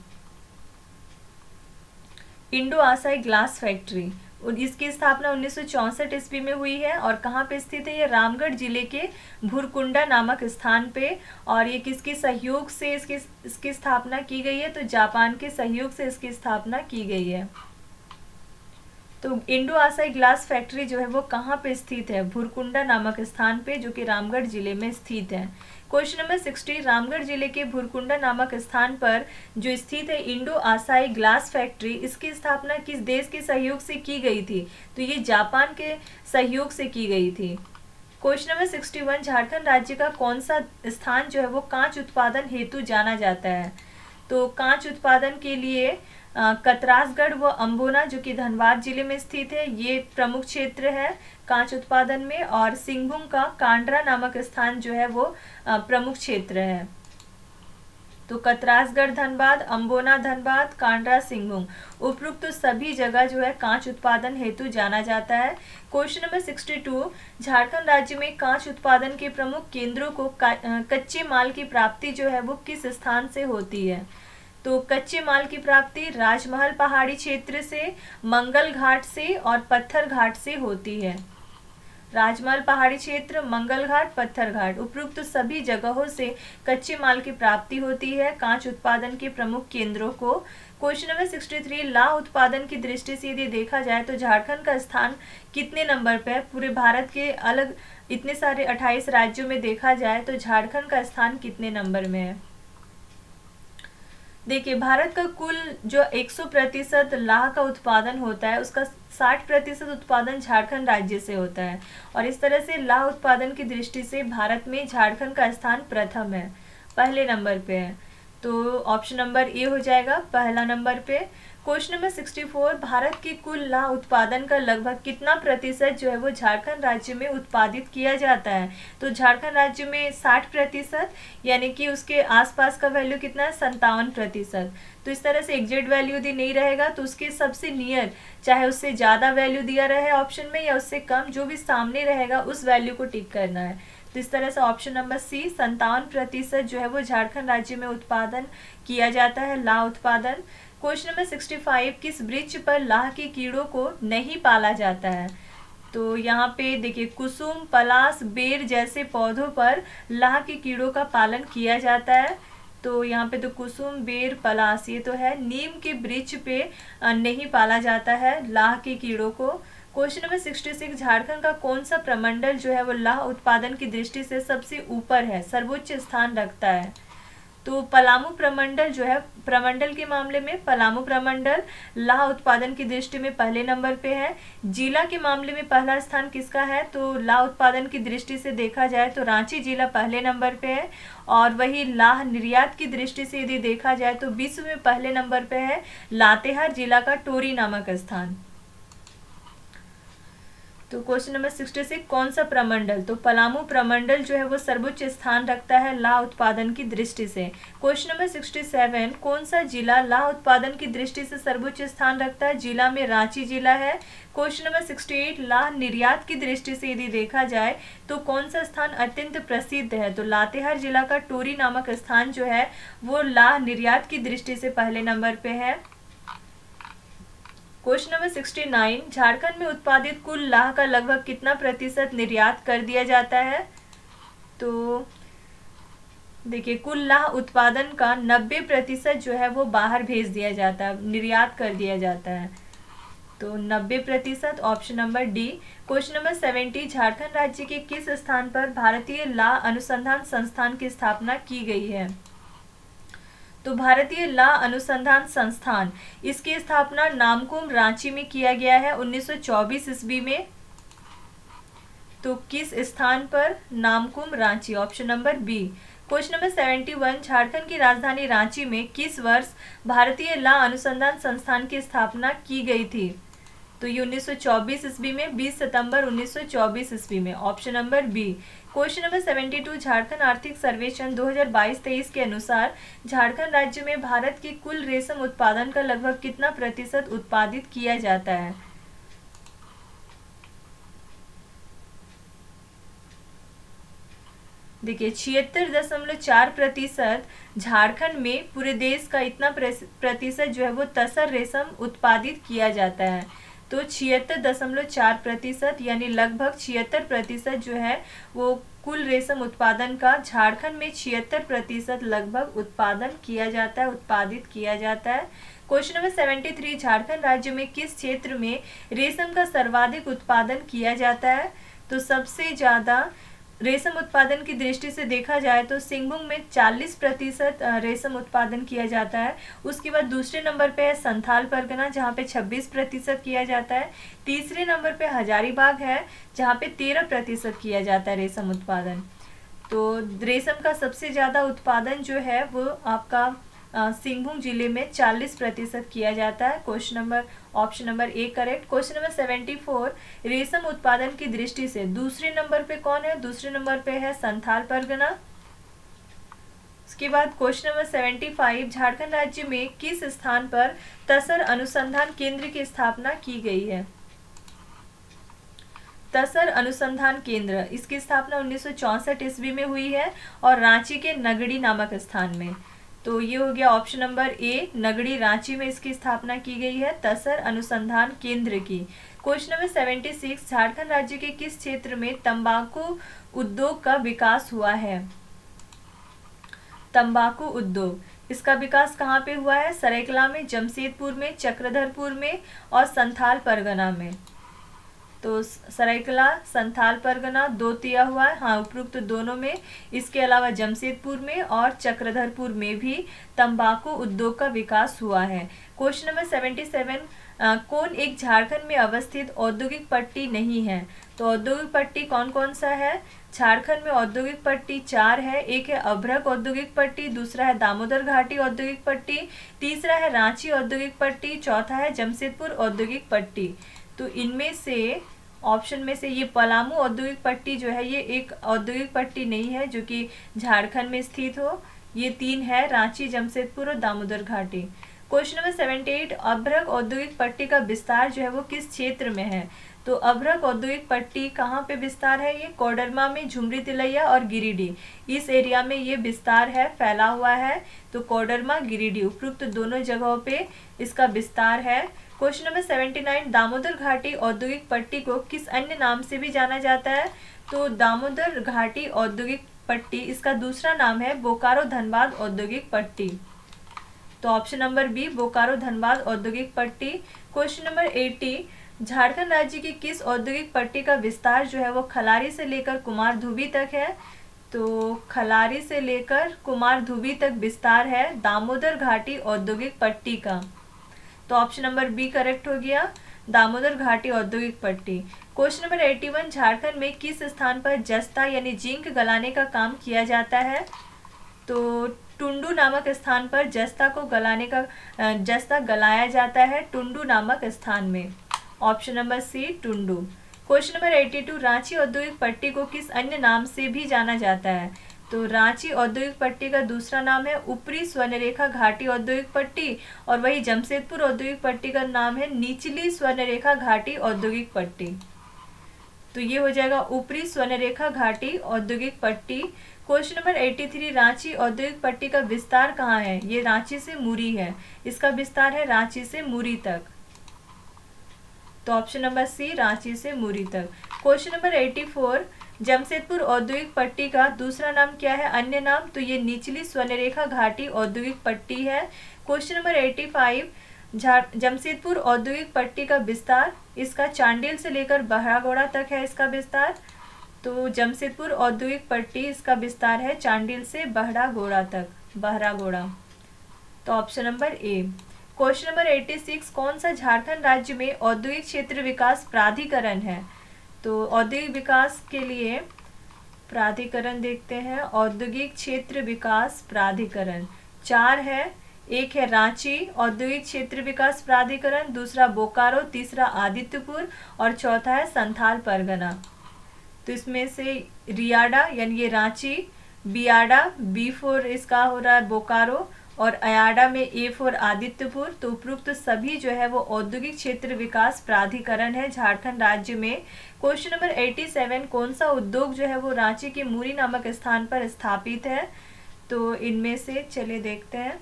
इंडो आसाई ग्लास फैक्ट्री इसकी स्थापना 1964 ईस्वी में हुई है। और कहाँ पे स्थित है? ये रामगढ़ जिले के भुरकुंडा नामक स्थान पे। और ये किसके सहयोग से इसकी स्थापना की गई है? तो जापान के सहयोग से इसकी स्थापना की गई है। तो इंडो आसाई ग्लास फैक्ट्री जो है वो कहाँ पे स्थित है? भुरकुंडा नामक स्थान पे जो कि रामगढ़ जिले में स्थित है। क्वेश्चन नंबर 60, रामगढ़ जिले के भुरकुंडा नामक स्थान पर जो स्थित है इंडो आसाई ग्लास फैक्ट्री, इसकी स्थापना किस देश के सहयोग से की गई थी? तो ये जापान के सहयोग से की गई थी। क्वेश्चन नंबर 61, झारखंड राज्य का कौन सा स्थान जो है वो कांच उत्पादन हेतु जाना जाता है? तो कांच उत्पादन के लिए कतरासगढ़ व अम्बोना जो कि धनबाद जिले में स्थित है, ये प्रमुख क्षेत्र है कांच उत्पादन में। और सिंहभूम का कांड्रा नामक स्थान जो है वो प्रमुख क्षेत्र है। तो कतरासगढ़ धनबाद, अम्बोना धनबाद, कांड्रा सिंहभूम, उपरोक्त तो सभी जगह जो है कांच उत्पादन हेतु जाना जाता है। क्वेश्चन नंबर 62, झारखंड राज्य में कांच उत्पादन के प्रमुख केंद्रों को कच्चे माल की प्राप्ति जो है वो किस स्थान से होती है? तो कच्चे माल की प्राप्ति राजमहल पहाड़ी क्षेत्र से, मंगल घाट से और पत्थर घाट से होती है। राजमहल पहाड़ी क्षेत्र, मंगल घाट, पत्थर घाट, उपरोक्त तो सभी जगहों से कच्चे माल की प्राप्ति होती है कांच उत्पादन के प्रमुख केंद्रों को। क्वेश्चन नंबर 63, ला उत्पादन की दृष्टि से यदि देखा जाए तो झारखंड का स्थान कितने नंबर पे है? पूरे भारत के अलग इतने सारे 28 राज्यों में देखा जाए तो झारखंड का स्थान कितने नंबर में है? देखिए, भारत का कुल जो 100% लाह का उत्पादन होता है उसका 60% उत्पादन झारखंड राज्य से होता है। और इस तरह से लाह उत्पादन की दृष्टि से भारत में झारखंड का स्थान प्रथम है, पहले नंबर पे है। तो ऑप्शन नंबर ए हो जाएगा पहला नंबर पे। क्वेश्चन नंबर 64, भारत के कुल लाह उत्पादन का लगभग कितना प्रतिशत जो है वो झारखंड राज्य में उत्पादित किया जाता है? तो झारखंड राज्य में 60%, यानी कि उसके आसपास का वैल्यू कितना है? 57%। तो इस तरह से एग्जैक्ट वैल्यू यदि नहीं रहेगा तो उसके सबसे नियर, चाहे उससे ज़्यादा वैल्यू दिया रहे ऑप्शन में या उससे कम, जो भी सामने रहेगा उस वैल्यू को टिक करना है। तो इस तरह से ऑप्शन नंबर सी 57% जो है वो झारखंड राज्य में उत्पादन किया जाता है, लाह उत्पादन। क्वेश्चन नंबर 65, किस वृक्ष पर लाह के कीड़ों को नहीं पाला जाता है? तो यहाँ पे देखिए, कुसुम, पलाश, बेर जैसे पौधों पर लाह के कीड़ों का पालन किया जाता है। तो यहाँ पे तो कुसुम, बेर, पलाश ये तो है। नीम के वृक्ष पे नहीं पाला जाता है लाह के कीड़ों को। क्वेश्चन नंबर 66, झारखंड का कौन सा प्रमंडल जो है वो लाह उत्पादन की दृष्टि से सबसे ऊपर है, सर्वोच्च स्थान रखता है? तो पलामू प्रमंडल जो है, प्रमंडल के मामले में पलामू प्रमंडल लाह उत्पादन की दृष्टि में पहले नंबर पे है। जिला के मामले में पहला स्थान किसका है? तो लाह उत्पादन की दृष्टि से देखा जाए तो रांची जिला पहले नंबर पे है। और वही लाह निर्यात की दृष्टि से यदि देखा जाए तो विश्व में पहले नंबर पे है लातेहार जिला का टोरी नामक स्थान। तो क्वेश्चन नंबर 66, कौन सा प्रमंडल? तो पलामू प्रमंडल जो है वो सर्वोच्च स्थान रखता है लाह उत्पादन की दृष्टि से। क्वेश्चन नंबर 67, कौन सा जिला लाह उत्पादन की दृष्टि से सर्वोच्च स्थान रखता है? जिला में रांची जिला है। क्वेश्चन नंबर 68, लाह निर्यात की दृष्टि से यदि देखा जाए तो कौन सा स्थान अत्यंत प्रसिद्ध है? तो लातेहार जिला का टोरी नामक स्थान जो है वो लाह निर्यात की दृष्टि से पहले नंबर पे है। क्वेश्चन नंबर 69, झारखंड में उत्पादित कुल लाह का लगभग कितना प्रतिशत निर्यात कर दिया जाता है? तो देखिए, कुल लाह उत्पादन का 90% जो है वो बाहर भेज दिया जाता है, निर्यात कर दिया जाता है। तो 90%, option number D. Question number 70, Jharkhand राज्य के किस स्थान पर भारतीय लाह अनुसंधान संस्थान की स्थापना की गई है? तो भारतीय लाह अनुसंधान संस्थान, इसकी स्थापना नामकुम रांची में किया गया है 1924 ईस्वी में। तो किस स्थान पर? Namkum Ranchi, option number B. Question number 71, Jharkhand की राजधानी रांची में किस वर्ष भारतीय लाह अनुसंधान संस्थान की स्थापना की गई थी? तो ये 1924 ईस्वी में, 20 सितंबर 1924 ईस्वी में, option number B. Question number 72, Jharkhand आर्थिक सर्वेक्षण 2022-23 के अनुसार झारखंड राज्य में भारत के कुल रेशम उत्पादन का लगभग कितना प्रतिशत उत्पादित किया जाता है? देखिए, 76.4% झारखंड में पूरे देश का इतना प्रतिशत जो है वो तसर रेशम उत्पादित किया जाता है। तो 76.4% यानी लगभग 76% जो है वो कुल रेशम उत्पादन का झारखंड में 76% लगभग उत्पादन किया जाता है, उत्पादित किया जाता है। क्वेश्चन नंबर 73, झारखंड राज्य में किस क्षेत्र में रेशम का सर्वाधिक उत्पादन किया जाता है? तो सबसे ज़्यादा रेशम उत्पादन की दृष्टि से देखा जाए तो सिंहभूम में 40% रेशम उत्पादन किया जाता है। उसके बाद दूसरे नंबर पे है संथाल परगना जहाँ पे 26% किया जाता है। तीसरे नंबर पे हजारीबाग है जहाँ पे 13% किया जाता है रेशम उत्पादन। तो रेशम का सबसे ज़्यादा उत्पादन जो है वो आपका सिंहभूम जिले में 40% किया जाता है। Option number A correct. Question number 74, रेशम उत्पादन की दृष्टि से दूसरे नंबर पे कौन है? दूसरे नंबर पे है संथाल परगना। उसके बाद क्वेश्चन नंबर 75, झारखंड राज्य में किस स्थान पर तसर अनुसंधान केंद्र की स्थापना की गई है? तसर अनुसंधान केंद्र, इसकी स्थापना 1964 ईस्वी में हुई है और रांची के नगड़ी नामक स्थान में। तो ये हो गया ऑप्शन नंबर ए, नगड़ी रांची में इसकी स्थापना की गई है तसर अनुसंधान केंद्र की। क्वेश्चन नंबर 76, झारखंड राज्य के किस क्षेत्र में तंबाकू उद्योग का विकास हुआ है? तंबाकू उद्योग, इसका विकास कहाँ पे हुआ है? सरायकला में, जमशेदपुर में, चक्रधरपुर में और संथाल परगना में। तो सरायकला, संथाल परगना दो दिया हुआ है, हाँ उपरोक्त दोनों में। इसके अलावा जमशेदपुर में और चक्रधरपुर में भी तंबाकू उद्योग का विकास हुआ है। क्वेश्चन नंबर 77, कौन एक झारखंड में अवस्थित औद्योगिक पट्टी नहीं है? तो औद्योगिक पट्टी कौन कौन सा है? झारखंड में औद्योगिक पट्टी 4 है। एक है अभ्रक औद्योगिक पट्टी, दूसरा है दामोदर घाटी औद्योगिक पट्टी, तीसरा है रांची औद्योगिक पट्टी, चौथा है जमशेदपुर औद्योगिक पट्टी। तो इनमें से ऑप्शन में से ये पलामू औद्योगिक पट्टी जो है ये एक औद्योगिक पट्टी नहीं है जो कि झारखंड में स्थित हो। ये 3 है, रांची, जमशेदपुर और दामोदर घाटी। क्वेश्चन नंबर 78, अभ्रक औद्योगिक पट्टी का विस्तार जो है वो किस क्षेत्र में है? तो अभ्रक औद्योगिक पट्टी कहाँ पे विस्तार है? ये कोडरमा में, झुमरी तिलैया और गिरिडीह, इस एरिया में ये विस्तार है, फैला हुआ है। तो कोडरमा, गिरिडीह उपरोक्त दोनों जगहों पे इसका विस्तार है। क्वेश्चन नंबर 79, दामोदर घाटी औद्योगिक पट्टी को किस अन्य नाम से भी जाना जाता है? तो दामोदर घाटी औद्योगिक पट्टी, इसका दूसरा नाम है बोकारो धनबाद औद्योगिक पट्टी। तो option number B, Bokaro Dhanbad औद्योगिक पट्टी। क्वेश्चन नंबर 80, झारखंड राज्य की किस औद्योगिक पट्टी का विस्तार जो है वो खलारी से लेकर कुमारधुबी तक है? तो खलारी से लेकर कुमारधुबी तक विस्तार है दामोदर घाटी औद्योगिक पट्टी का। तो ऑप्शन नंबर बी करेक्ट हो गया, दामोदर घाटी औद्योगिक पट्टी। क्वेश्चन नंबर 81, झारखंड में किस स्थान पर जस्ता यानी जिंक गलाने का काम किया जाता है? तो टुंडू नामक स्थान पर जस्ता गलाया जाता है टुंडू नामक स्थान में। Option number C, Tundu. Question number 82, Ranchi औद्योगिक पट्टी को किस अन्य नाम से भी जाना जाता है? तो रांची औद्योगिक पट्टी का दूसरा नाम है ऊपरी स्वर्णरेखा घाटी औद्योगिक पट्टी और वही जमशेदपुर औद्योगिक पट्टी का नाम है निचली स्वर्णरेखा घाटी औद्योगिक पट्टी। तो ये हो जाएगा ऊपरी स्वर्णरेखा घाटी औद्योगिक पट्टी। क्वेश्चन नंबर 83, रांची औद्योगिक पट्टी का विस्तार कहाँ है? ये रांची से मुरी है, इसका विस्तार है रांची से मुरी तक। तो ऑप्शन नंबर सी, रांची से मुरी तक। क्वेश्चन नंबर 84, जमशेदपुर औद्योगिक पट्टी का दूसरा नाम क्या है, अन्य नाम? तो ये निचली स्वर्णरेखा घाटी औद्योगिक पट्टी है। क्वेश्चन नंबर 85, जमशेदपुर औद्योगिक पट्टी का विस्तार, इसका चांडिल से लेकर बहरागोड़ा तक है इसका विस्तार। तो जमशेदपुर औद्योगिक पट्टी, इसका विस्तार है चांडिल से बहरागोड़ा तक, बहरागोड़ा। तो ऑप्शन नंबर ए। क्वेश्चन नंबर 86, कौन सा झारखंड राज्य में औद्योगिक क्षेत्र विकास प्राधिकरण है? तो औद्योगिक विकास के लिए प्राधिकरण देखते हैं। औद्योगिक क्षेत्र विकास प्राधिकरण 4 है। एक है रांची औद्योगिक क्षेत्र विकास प्राधिकरण, दूसरा बोकारो, तीसरा आदित्यपुर और चौथा है संथाल परगना। तो इसमें से रियाडा यानी ये रांची, बियाडा B4 इसका हो रहा है बोकारो और अयाडा में A4 आदित्यपुर। तो उपरोक्त सभी जो है वो औद्योगिक क्षेत्र विकास प्राधिकरण है झारखंड राज्य में। क्वेश्चन नंबर 87, कौन सा उद्योग जो है वो रांची के मुरी नामक स्थान पर स्थापित है? तो इनमें से चलिए देखते हैं।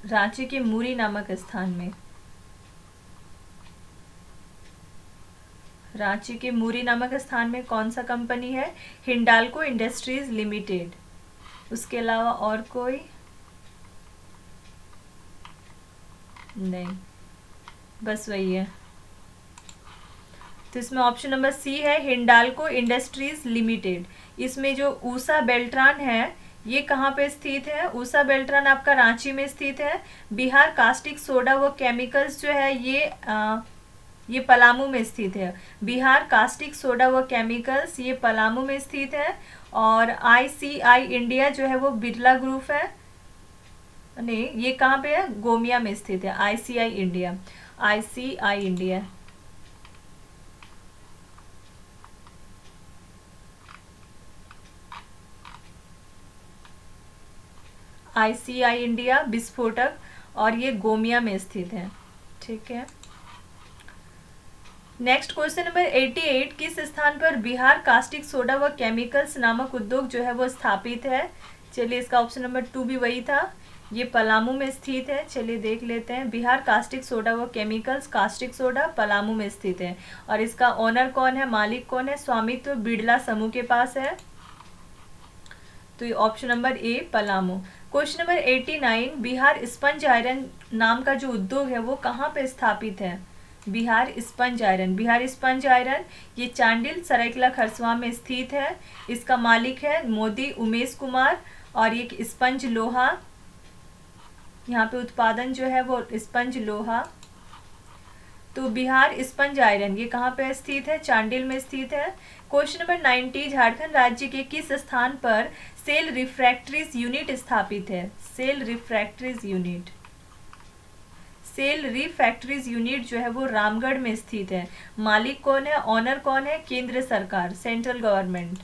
रांची के मुरी नामक स्थान में, रांची के मुरी नामक स्थान में कौन सा कंपनी है? Hindalco industries limited. उसके अलावा और कोई? नहीं, बस वही है। तो इसमें ऑप्शन नंबर सी है हिंडाल्को इंडस्ट्रीज लिमिटेड। इसमें जो ऊषा बेल्ट्रॉन है ये कहाँ पे स्थित है? ऊषा बेल्ट्रॉन आपका रांची में स्थित है। बिहार कास्टिक सोडा व केमिकल्स जो है ये पलामू में स्थित है। बिहार कास्टिक सोडा व केमिकल्स ये पलामू में स्थित है। और ICI इंडिया जो है वो बिरला ग्रुप है, नहीं ये कहाँ पे है? गोमिया में स्थित है ICI India. ICI India ICI India विस्फोटक, और ये गोमिया में स्थित है। ठीक है। नेक्स्ट क्वेश्चन नंबर 88, किस स्थान पर बिहार कास्टिक सोडा व केमिकल्स नामक उद्योग जो है वो स्थापित है? चलिए इसका ऑप्शन नंबर 2 भी वही था, ये पलामू में स्थित है। चलिए देख लेते हैं। बिहार कास्टिक सोडा व केमिकल्स कास्टिक सोडा पलामू में स्थित है। और इसका ओनर कौन है, मालिक कौन है? स्वामित्व बिड़ला समूह के पास है। तो ये ऑप्शन नंबर ए Palamu. Question number 89, Bihar sponge iron नाम का जो उद्योग है वो कहाँ पे स्थापित है? Bihar sponge iron. Bihar sponge iron ये चांडिल सरायकला खरसावां में स्थित है। इसका मालिक है मोदी उमेश कुमार। और ये स्पंज लोहा, यहाँ पे उत्पादन जो है वो स्पंज लोहा। तो बिहार स्पंज आयरन ये कहाँ पे स्थित है? चांडिल में स्थित है। क्वेश्चन नंबर 90, झारखंड राज्य के किस स्थान पर सेल रिफ्रैक्टरीज यूनिट स्थापित है? SAIL refractories unit, SAIL refractories unit जो है वो रामगढ़ में स्थित है। मालिक कौन है, ऑनर कौन है? केंद्र सरकार, central government.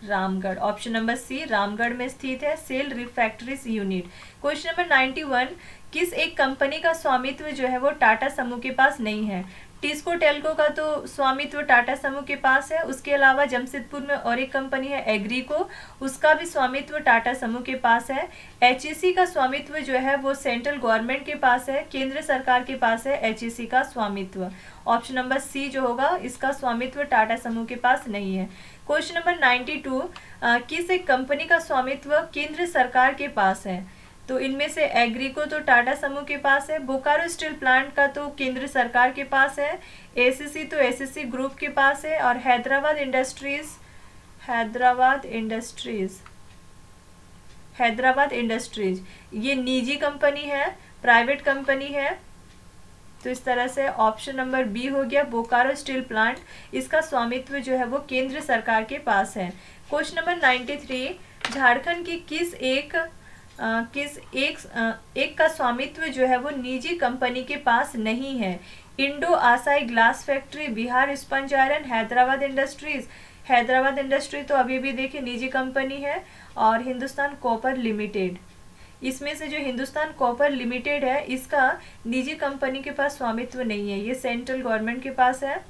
Ramgarh, option number C Ramgarh में स्थित है SAIL refractories unit. Question number 91, किस एक कंपनी का स्वामित्व जो है वो टाटा समूह के पास नहीं है? टिस्को टेल्को का तो स्वामित्व टाटा समूह के पास है। उसके अलावा जमशेदपुर में और एक कंपनी है एग्रीको, उसका भी स्वामित्व टाटा समूह के पास है। HEC का स्वामित्व जो है वो सेंट्रल गवर्नमेंट के पास है, केंद्र सरकार के पास है HEC का स्वामित्व। ऑप्शन नंबर सी जो होगा इसका स्वामित्व टाटा समूह के पास नहीं है। क्वेश्चन नंबर 92, किस एक कंपनी का स्वामित्व केंद्र सरकार के पास है? तो इनमें से एग्रीको तो टाटा समूह के पास है, बोकारो स्टील प्लांट का तो केंद्र सरकार के पास है, ACC तो ACC ग्रुप के पास है, और हैदराबाद इंडस्ट्रीज ये निजी कंपनी है, प्राइवेट कंपनी है। तो इस तरह से ऑप्शन नंबर बी हो गया बोकारो स्टील प्लांट, इसका स्वामित्व जो है वो केंद्र सरकार के पास है। क्वेश्चन नंबर 93, झारखंड की किस एक का स्वामित्व जो है वो निजी कंपनी के पास नहीं है? Indo Asahi glass factory, Bihar sponge iron, Hyderabad industries. Hyderabad industry तो अभी भी देखिए निजी कंपनी है, और हिंदुस्तान कॉपर लिमिटेड। इसमें से जो हिंदुस्तान कॉपर लिमिटेड है इसका निजी कंपनी के पास स्वामित्व नहीं है, ये सेंट्रल गवर्नमेंट के पास है।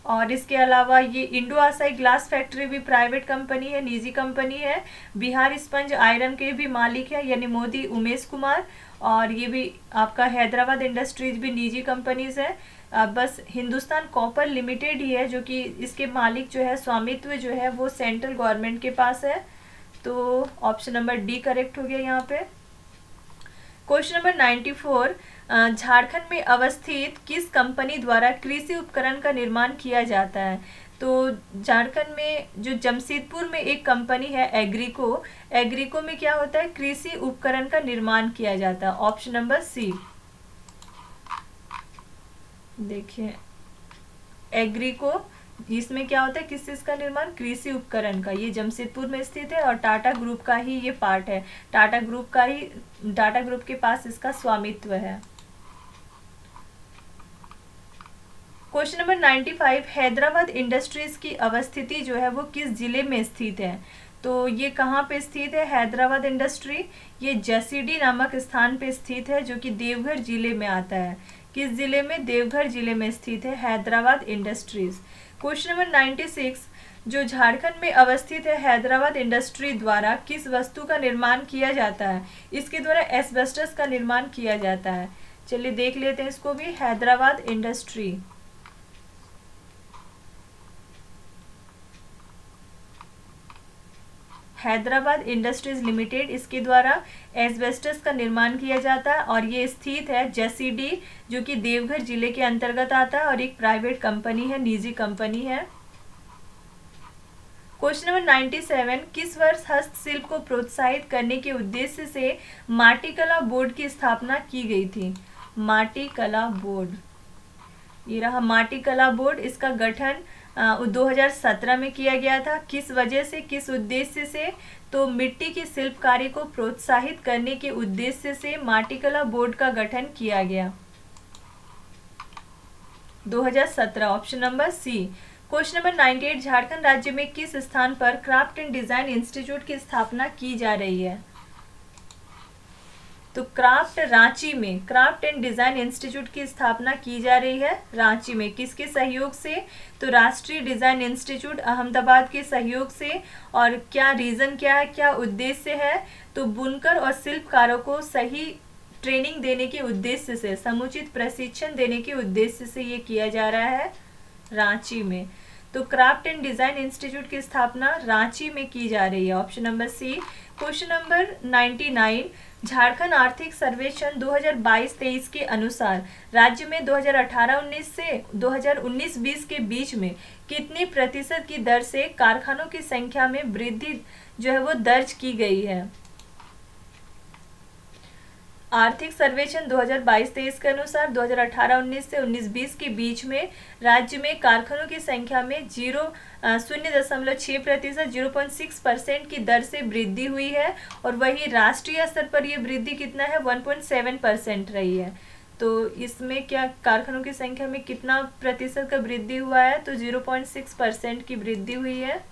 और इसके अलावा ये इंडो आसाई ग्लास फैक्ट्री भी प्राइवेट कंपनी है, निजी कंपनी है। बिहार स्पंज आयरन के भी मालिक है यानी मोदी उमेश कुमार, और ये भी आपका हैदराबाद इंडस्ट्रीज भी निजी कंपनीज है। बस हिंदुस्तान कॉपर लिमिटेड ही है जो कि इसके मालिक जो है स्वामित्व जो है वो सेंट्रल गवर्नमेंट के पास है। तो ऑप्शन नंबर डी करेक्ट हो गया यहाँ पे। क्वेश्चन नंबर 94, झारखंड में अवस्थित किस कंपनी द्वारा कृषि उपकरण का निर्माण किया जाता है? तो झारखंड में जो जमशेदपुर में एक कंपनी है एग्रीको में क्या होता है? कृषि उपकरण का निर्माण किया जाता है। ऑप्शन नंबर सी, देखिए एग्रीको, इसमें क्या होता है, किस चीज का निर्माण? कृषि उपकरण का। ये जमशेदपुर में स्थित है और टाटा ग्रुप का ही ये पार्ट है, टाटा ग्रुप के पास इसका स्वामित्व है। क्वेश्चन नंबर 95, हैदराबाद इंडस्ट्रीज की अवस्थिति जो है वो किस जिले में स्थित है? तो ये कहाँ पे स्थित है हैदराबाद इंडस्ट्री? ये जसीडीह नामक स्थान पे स्थित है जो कि देवघर जिले में आता है। किस जिले में? देवघर जिले में स्थित है हैदराबाद इंडस्ट्रीज। क्वेश्चन नंबर 96, जो झारखंड में अवस्थित है हैदराबाद इंडस्ट्री द्वारा किस वस्तु का निर्माण किया जाता है? इसके द्वारा एस्बेस्टस का निर्माण किया जाता है। चलिए देख लेते हैं इसको भी। Hyderabad industry, Hyderabad industries limited, इसके द्वारा एस्बेस्टस का निर्माण किया जाता है और ये स्थित है जसीडी, जो कि देवघर जिले के अंतर्गत आता है और एक प्राइवेट कंपनी है, निजी कंपनी है। क्वेश्चन नंबर 97, किस वर्ष हस्तशिल्प को प्रोत्साहित करने के उद्देश्य से माटी कला बोर्ड की स्थापना की गई थी? माटी कला बोर्ड, ये रहा माटी कला बोर्ड। इसका गठन 2017 में किया गया था। किस वजह से, किस उद्देश्य से? तो मिट्टी की शिल्पकारी को प्रोत्साहित करने के उद्देश्य से माटी कला बोर्ड का गठन किया गया 2017, option number C. Question number 98, Jharkhand राज्य में किस स्थान पर क्राफ्ट एंड डिजाइन इंस्टीट्यूट की स्थापना की जा रही है? तो रांची में क्राफ्ट एंड डिजाइन इंस्टीट्यूट की स्थापना की जा रही है रांची में। किसके सहयोग से? तो राष्ट्रीय डिजाइन इंस्टीट्यूट अहमदाबाद के सहयोग से। और क्या रीजन क्या है, क्या उद्देश्य है? तो बुनकर और शिल्पकारों को सही ट्रेनिंग देने के उद्देश्य से, समुचित प्रशिक्षण देने के उद्देश्य से ये किया जा रहा है रांची में। तो क्राफ्ट एंड डिजाइन इंस्टीट्यूट की स्थापना रांची में की जा रही है, option number C. Question number 99, Jharkhand आर्थिक सर्वेक्षण 2022-23 के अनुसार राज्य में 2018-19 से 2019-20 के बीच में कितनी प्रतिशत की दर से कारखानों की संख्या में वृद्धि जो है वो दर्ज की गई है? आर्थिक सर्वेक्षण 2022-23 के अनुसार 2018-19 से 19-20 के बीच में राज्य में कारखानों की संख्या में 0.6%, 0.6% की दर से वृद्धि हुई है। और वही राष्ट्रीय स्तर पर यह वृद्धि कितना है? 1.7% रही है। तो इसमें क्या कारखानों की संख्या में कितना प्रतिशत का वृद्धि हुआ है? तो 0.6% की वृद्धि हुई है,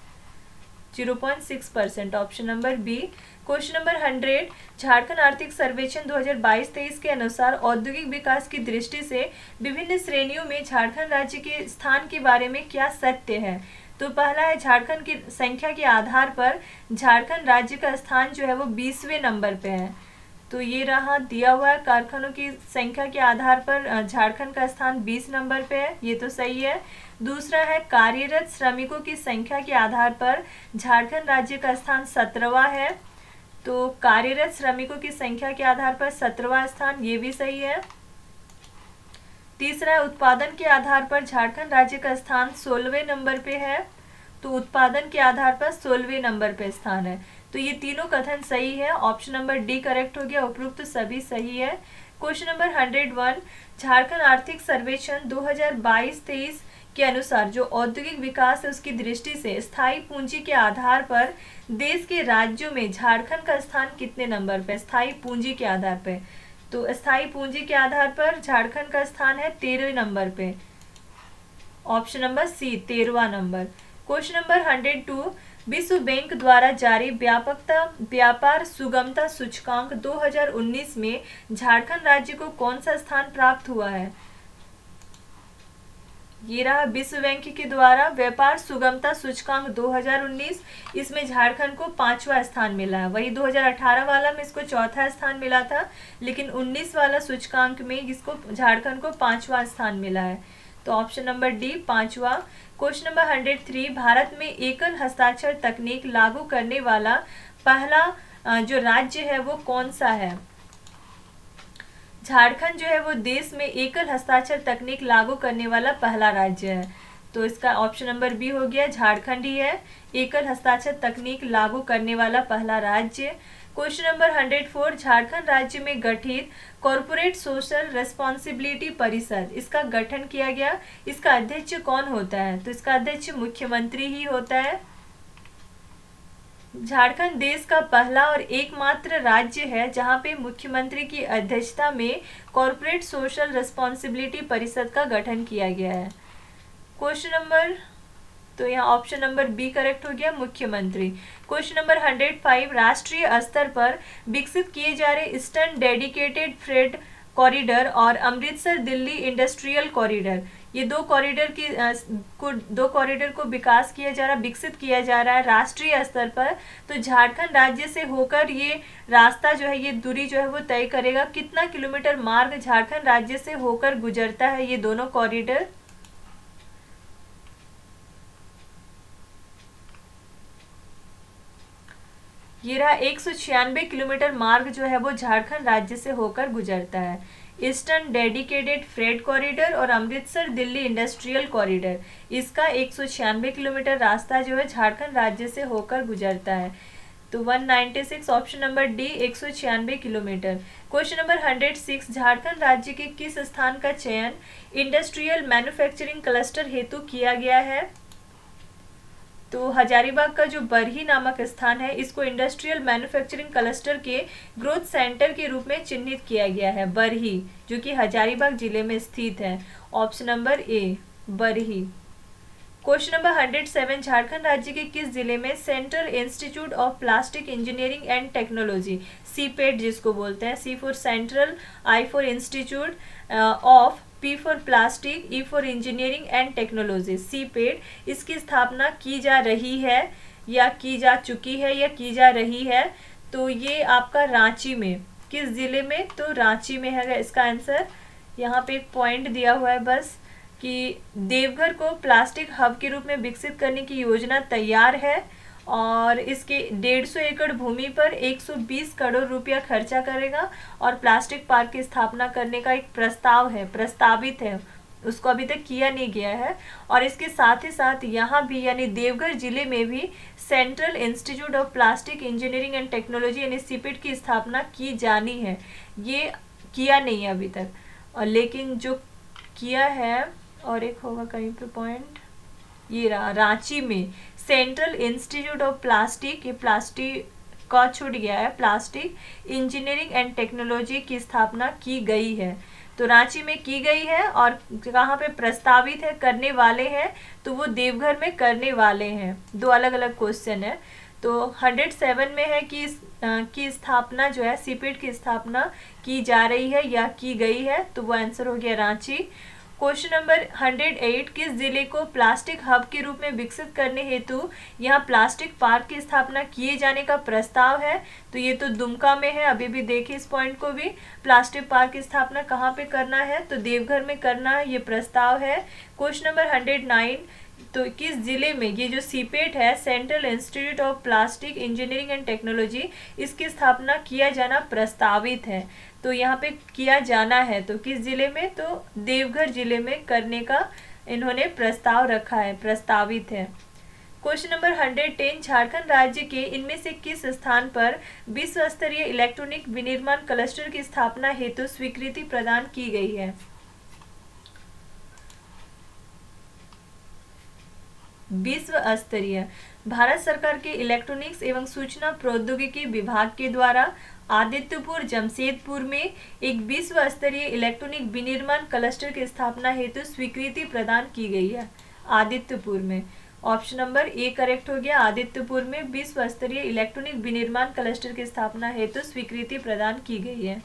0.6%, option number B. Question number 100, Jharkhand आर्थिक सर्वेक्षण 2022-23 के अनुसार औद्योगिक विकास की दृष्टि से विभिन्न श्रेणियों में झारखंड राज्य के स्थान के बारे में क्या सत्य है? तो पहला है, झारखंड की संख्या के आधार पर झारखंड राज्य का स्थान जो है वो 20वें नंबर पे है। तो ये रहा दिया हुआ है, कारखानों की संख्या के आधार पर झारखंड का स्थान 20 नंबर पे है, ये तो सही है। दूसरा है, कार्यरत श्रमिकों की संख्या के आधार पर झारखंड राज्य का स्थान 17वां है। तो कार्यरत श्रमिकों की संख्या के आधार पर 17वां स्थान, ये भी सही है। तीसरा है, उत्पादन के आधार पर झारखंड राज्य का स्थान 16वें नंबर पे है। तो उत्पादन के आधार पर 16वें नंबर पे स्थान है। तो ये तीनों कथन सही है, ऑप्शन नंबर डी करेक्ट हो गया, उपरोक्त सभी सही है। क्वेश्चन नंबर 101, झारखंड आर्थिक सर्वेक्षण 2022-23 के अनुसार जो औद्योगिक विकास है उसकी दृष्टि से स्थायी पूंजी के आधार पर देश के राज्यों में झारखंड का स्थान कितने नंबर पे? स्थायी पूंजी के आधार पे, तो स्थायी पूंजी के आधार पर झारखंड का स्थान है 13वें नंबर पे, ऑप्शन नंबर सी, 13वां नंबर। क्वेश्चन नंबर 102, विश्व बैंक द्वारा जारी व्यापार सुगमता सूचकांक 2019 में झारखंड राज्य को कौन सा स्थान प्राप्त हुआ है? ये रहा विश्व बैंक के द्वारा व्यापार सुगमता सूचकांक 2019, इसमें झारखंड को 5वां स्थान मिला है। वही 2018 वाला में इसको 4था स्थान मिला था, लेकिन 19 वाला सूचकांक में इसको झारखंड को 5वां स्थान मिला है। तो ऑप्शन नंबर डी, 5वां। क्वेश्चन नंबर 103, भारत में एकल हस्ताक्षर तकनीक लागू करने वाला पहला जो राज्य है वो कौन सा है? झारखंड जो है वो देश में एकल हस्ताक्षर तकनीक लागू करने वाला पहला राज्य है। तो इसका ऑप्शन नंबर बी हो गया, झारखंड ही है एकल हस्ताक्षर तकनीक लागू करने वाला पहला राज्य। क्वेश्चन नंबर 104, झारखंड राज्य में गठित कॉर्पोरेट सोशल रेस्पॉन्सिबिलिटी परिषद, इसका गठन किया गया, इसका अध्यक्ष कौन होता है? तो इसका अध्यक्ष मुख्यमंत्री ही होता है। झारखंड देश का पहला और एकमात्र राज्य है जहां पे मुख्यमंत्री की अध्यक्षता में कॉर्पोरेट सोशल रिस्पॉन्सिबिलिटी परिषद का गठन किया गया है। क्वेश्चन नंबर, तो यहाँ ऑप्शन नंबर बी करेक्ट हो गया, मुख्यमंत्री। क्वेश्चन नंबर 105, राष्ट्रीय स्तर पर विकसित किए जा रहे ईस्टर्न डेडिकेटेड फ्रेट कॉरिडोर और अमृतसर दिल्ली इंडस्ट्रियल कॉरिडोर, ये दो कॉरिडोर को विकास किया जा रहा है, विकसित किया जा रहा है राष्ट्रीय स्तर पर। तो झारखंड राज्य से होकर ये रास्ता जो है, ये दूरी जो है वो तय करेगा कितना किलोमीटर मार्ग झारखंड राज्य से होकर गुजरता है ये दोनों कॉरिडोर। ये रहा 196 किलोमीटर मार्ग जो है वो झारखंड राज्य से होकर गुजरता है। ईस्टर्न डेडिकेटेड फ्रेट कॉरिडोर और अमृतसर दिल्ली इंडस्ट्रियल कॉरिडोर, इसका 196 किलोमीटर रास्ता जो है झारखंड राज्य से होकर गुजरता है। तो 196 option number D 196 kilometre. Question number 106, Jharkhand राज्य के किस स्थान का चयन इंडस्ट्रियल मैन्युफैक्चरिंग क्लस्टर हेतु किया गया है? तो हजारीबाग का जो बरही नामक स्थान है, इसको इंडस्ट्रियल मैन्युफैक्चरिंग क्लस्टर के ग्रोथ सेंटर के रूप में चिन्हित किया गया है। बरही जो कि हजारीबाग जिले में स्थित है। Option number A Barhi. Question number 107, Jharkhand राज्य के किस जिले में central institute of plastic engineering and technology, CIPET जिसको बोलते हैं, C for central, I for institute of, P for plastic, E for engineering and technology, CIPET, इसकी स्थापना की जा रही है या की जा चुकी है या की जा रही है? तो ये आपका रांची में, किस जिले में? तो रांची में है इसका आंसर। यहाँ पे एक पॉइंट दिया हुआ है बस कि देवघर को प्लास्टिक हब के रूप में विकसित करने की योजना तैयार है और इसके 150 एकड़ भूमि पर 120 करोड़ रुपया खर्चा करेगा और प्लास्टिक पार्क की स्थापना करने का एक प्रस्ताव है, प्रस्तावित है, उसको अभी तक किया नहीं गया है। और इसके साथ ही साथ यहाँ भी यानी देवघर जिले में भी central institute of plastic engineering and technology यानी सीपेट की स्थापना की जानी है। ये किया नहीं है अभी तक, और लेकिन जो किया है, और एक होगा कहीं पे पॉइंट, ये रहा रांची में सेंट्रल इंस्टीट्यूट ऑफ प्लास्टिक, ये प्लास्टिक का छूट गया है, प्लास्टिक इंजीनियरिंग एंड टेक्नोलॉजी की स्थापना की गई है। तो रांची में की गई है और कहाँ पे प्रस्तावित है, करने वाले हैं, तो वो देवघर में करने वाले हैं। दो अलग अलग क्वेश्चन है। तो 107 में है कि की स्थापना जो है, सीपेट की स्थापना की जा रही है या की गई है, तो वो आंसर हो गया रांची। क्वेश्चन नंबर 108, किस जिले को प्लास्टिक हब के रूप में विकसित करने हेतु यहाँ प्लास्टिक पार्क की स्थापना किए जाने का प्रस्ताव है? तो ये तो दुमका में है। अभी भी देखिए इस पॉइंट को भी, प्लास्टिक पार्क की स्थापना कहाँ पे करना है? तो देवघर में करना है, ये प्रस्ताव है। क्वेश्चन नंबर 109, तो किस जिले में ये जो सीपेट है, central institute of plastic engineering and technology, इसकी स्थापना किया जाना प्रस्तावित है? तो यहाँ पे किया जाना है, तो किस जिले में? तो देवघर जिले में करने का इन्होंने प्रस्ताव रखा है, प्रस्तावित है। क्वेश्चन नंबर 110, झारखंड राज्य के इनमें से किस स्थान पर विश्व स्तरीय इलेक्ट्रॉनिक विनिर्माण क्लस्टर की स्थापना हेतु स्वीकृति प्रदान की गई है? विश्व स्तरीय, भारत सरकार के इलेक्ट्रॉनिक्स एवं सूचना प्रौद्योगिकी विभाग के द्वारा आदित्यपुर जमशेदपुर में एक विश्व स्तरीय इलेक्ट्रॉनिक विनिर्माण क्लस्टर की स्थापना हेतु स्वीकृति प्रदान की गई है। आदित्यपुर में, ऑप्शन नंबर ए करेक्ट हो गया। आदित्यपुर में विश्व स्तरीय इलेक्ट्रॉनिक विनिर्माण क्लस्टर की स्थापना हेतु स्वीकृति प्रदान की गई है।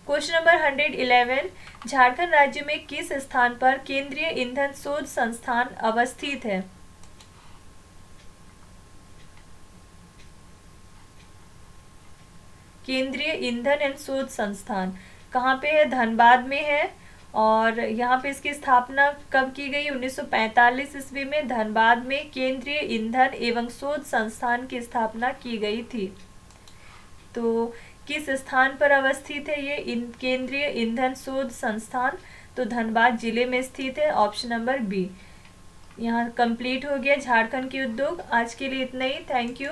क्वेश्चन नंबर 111, झारखंड राज्य में किस स्थान पर केंद्रीय ईंधन शोध संस्थान अवस्थित है? केंद्रीय ईंधन एवं शोध संस्थान कहाँ पे है? धनबाद में है। और यहाँ पे इसकी स्थापना कब की गई? 1945 ईस्वी में धनबाद में केंद्रीय ईंधन एवं शोध संस्थान की स्थापना की गई थी। तो किस स्थान पर अवस्थित है ये केंद्रीय ईंधन शोध संस्थान? तो धनबाद जिले में स्थित है। Option number B. यहाँ कंप्लीट हो गया झारखंड के उद्योग। आज के लिए इतना ही। Thank you.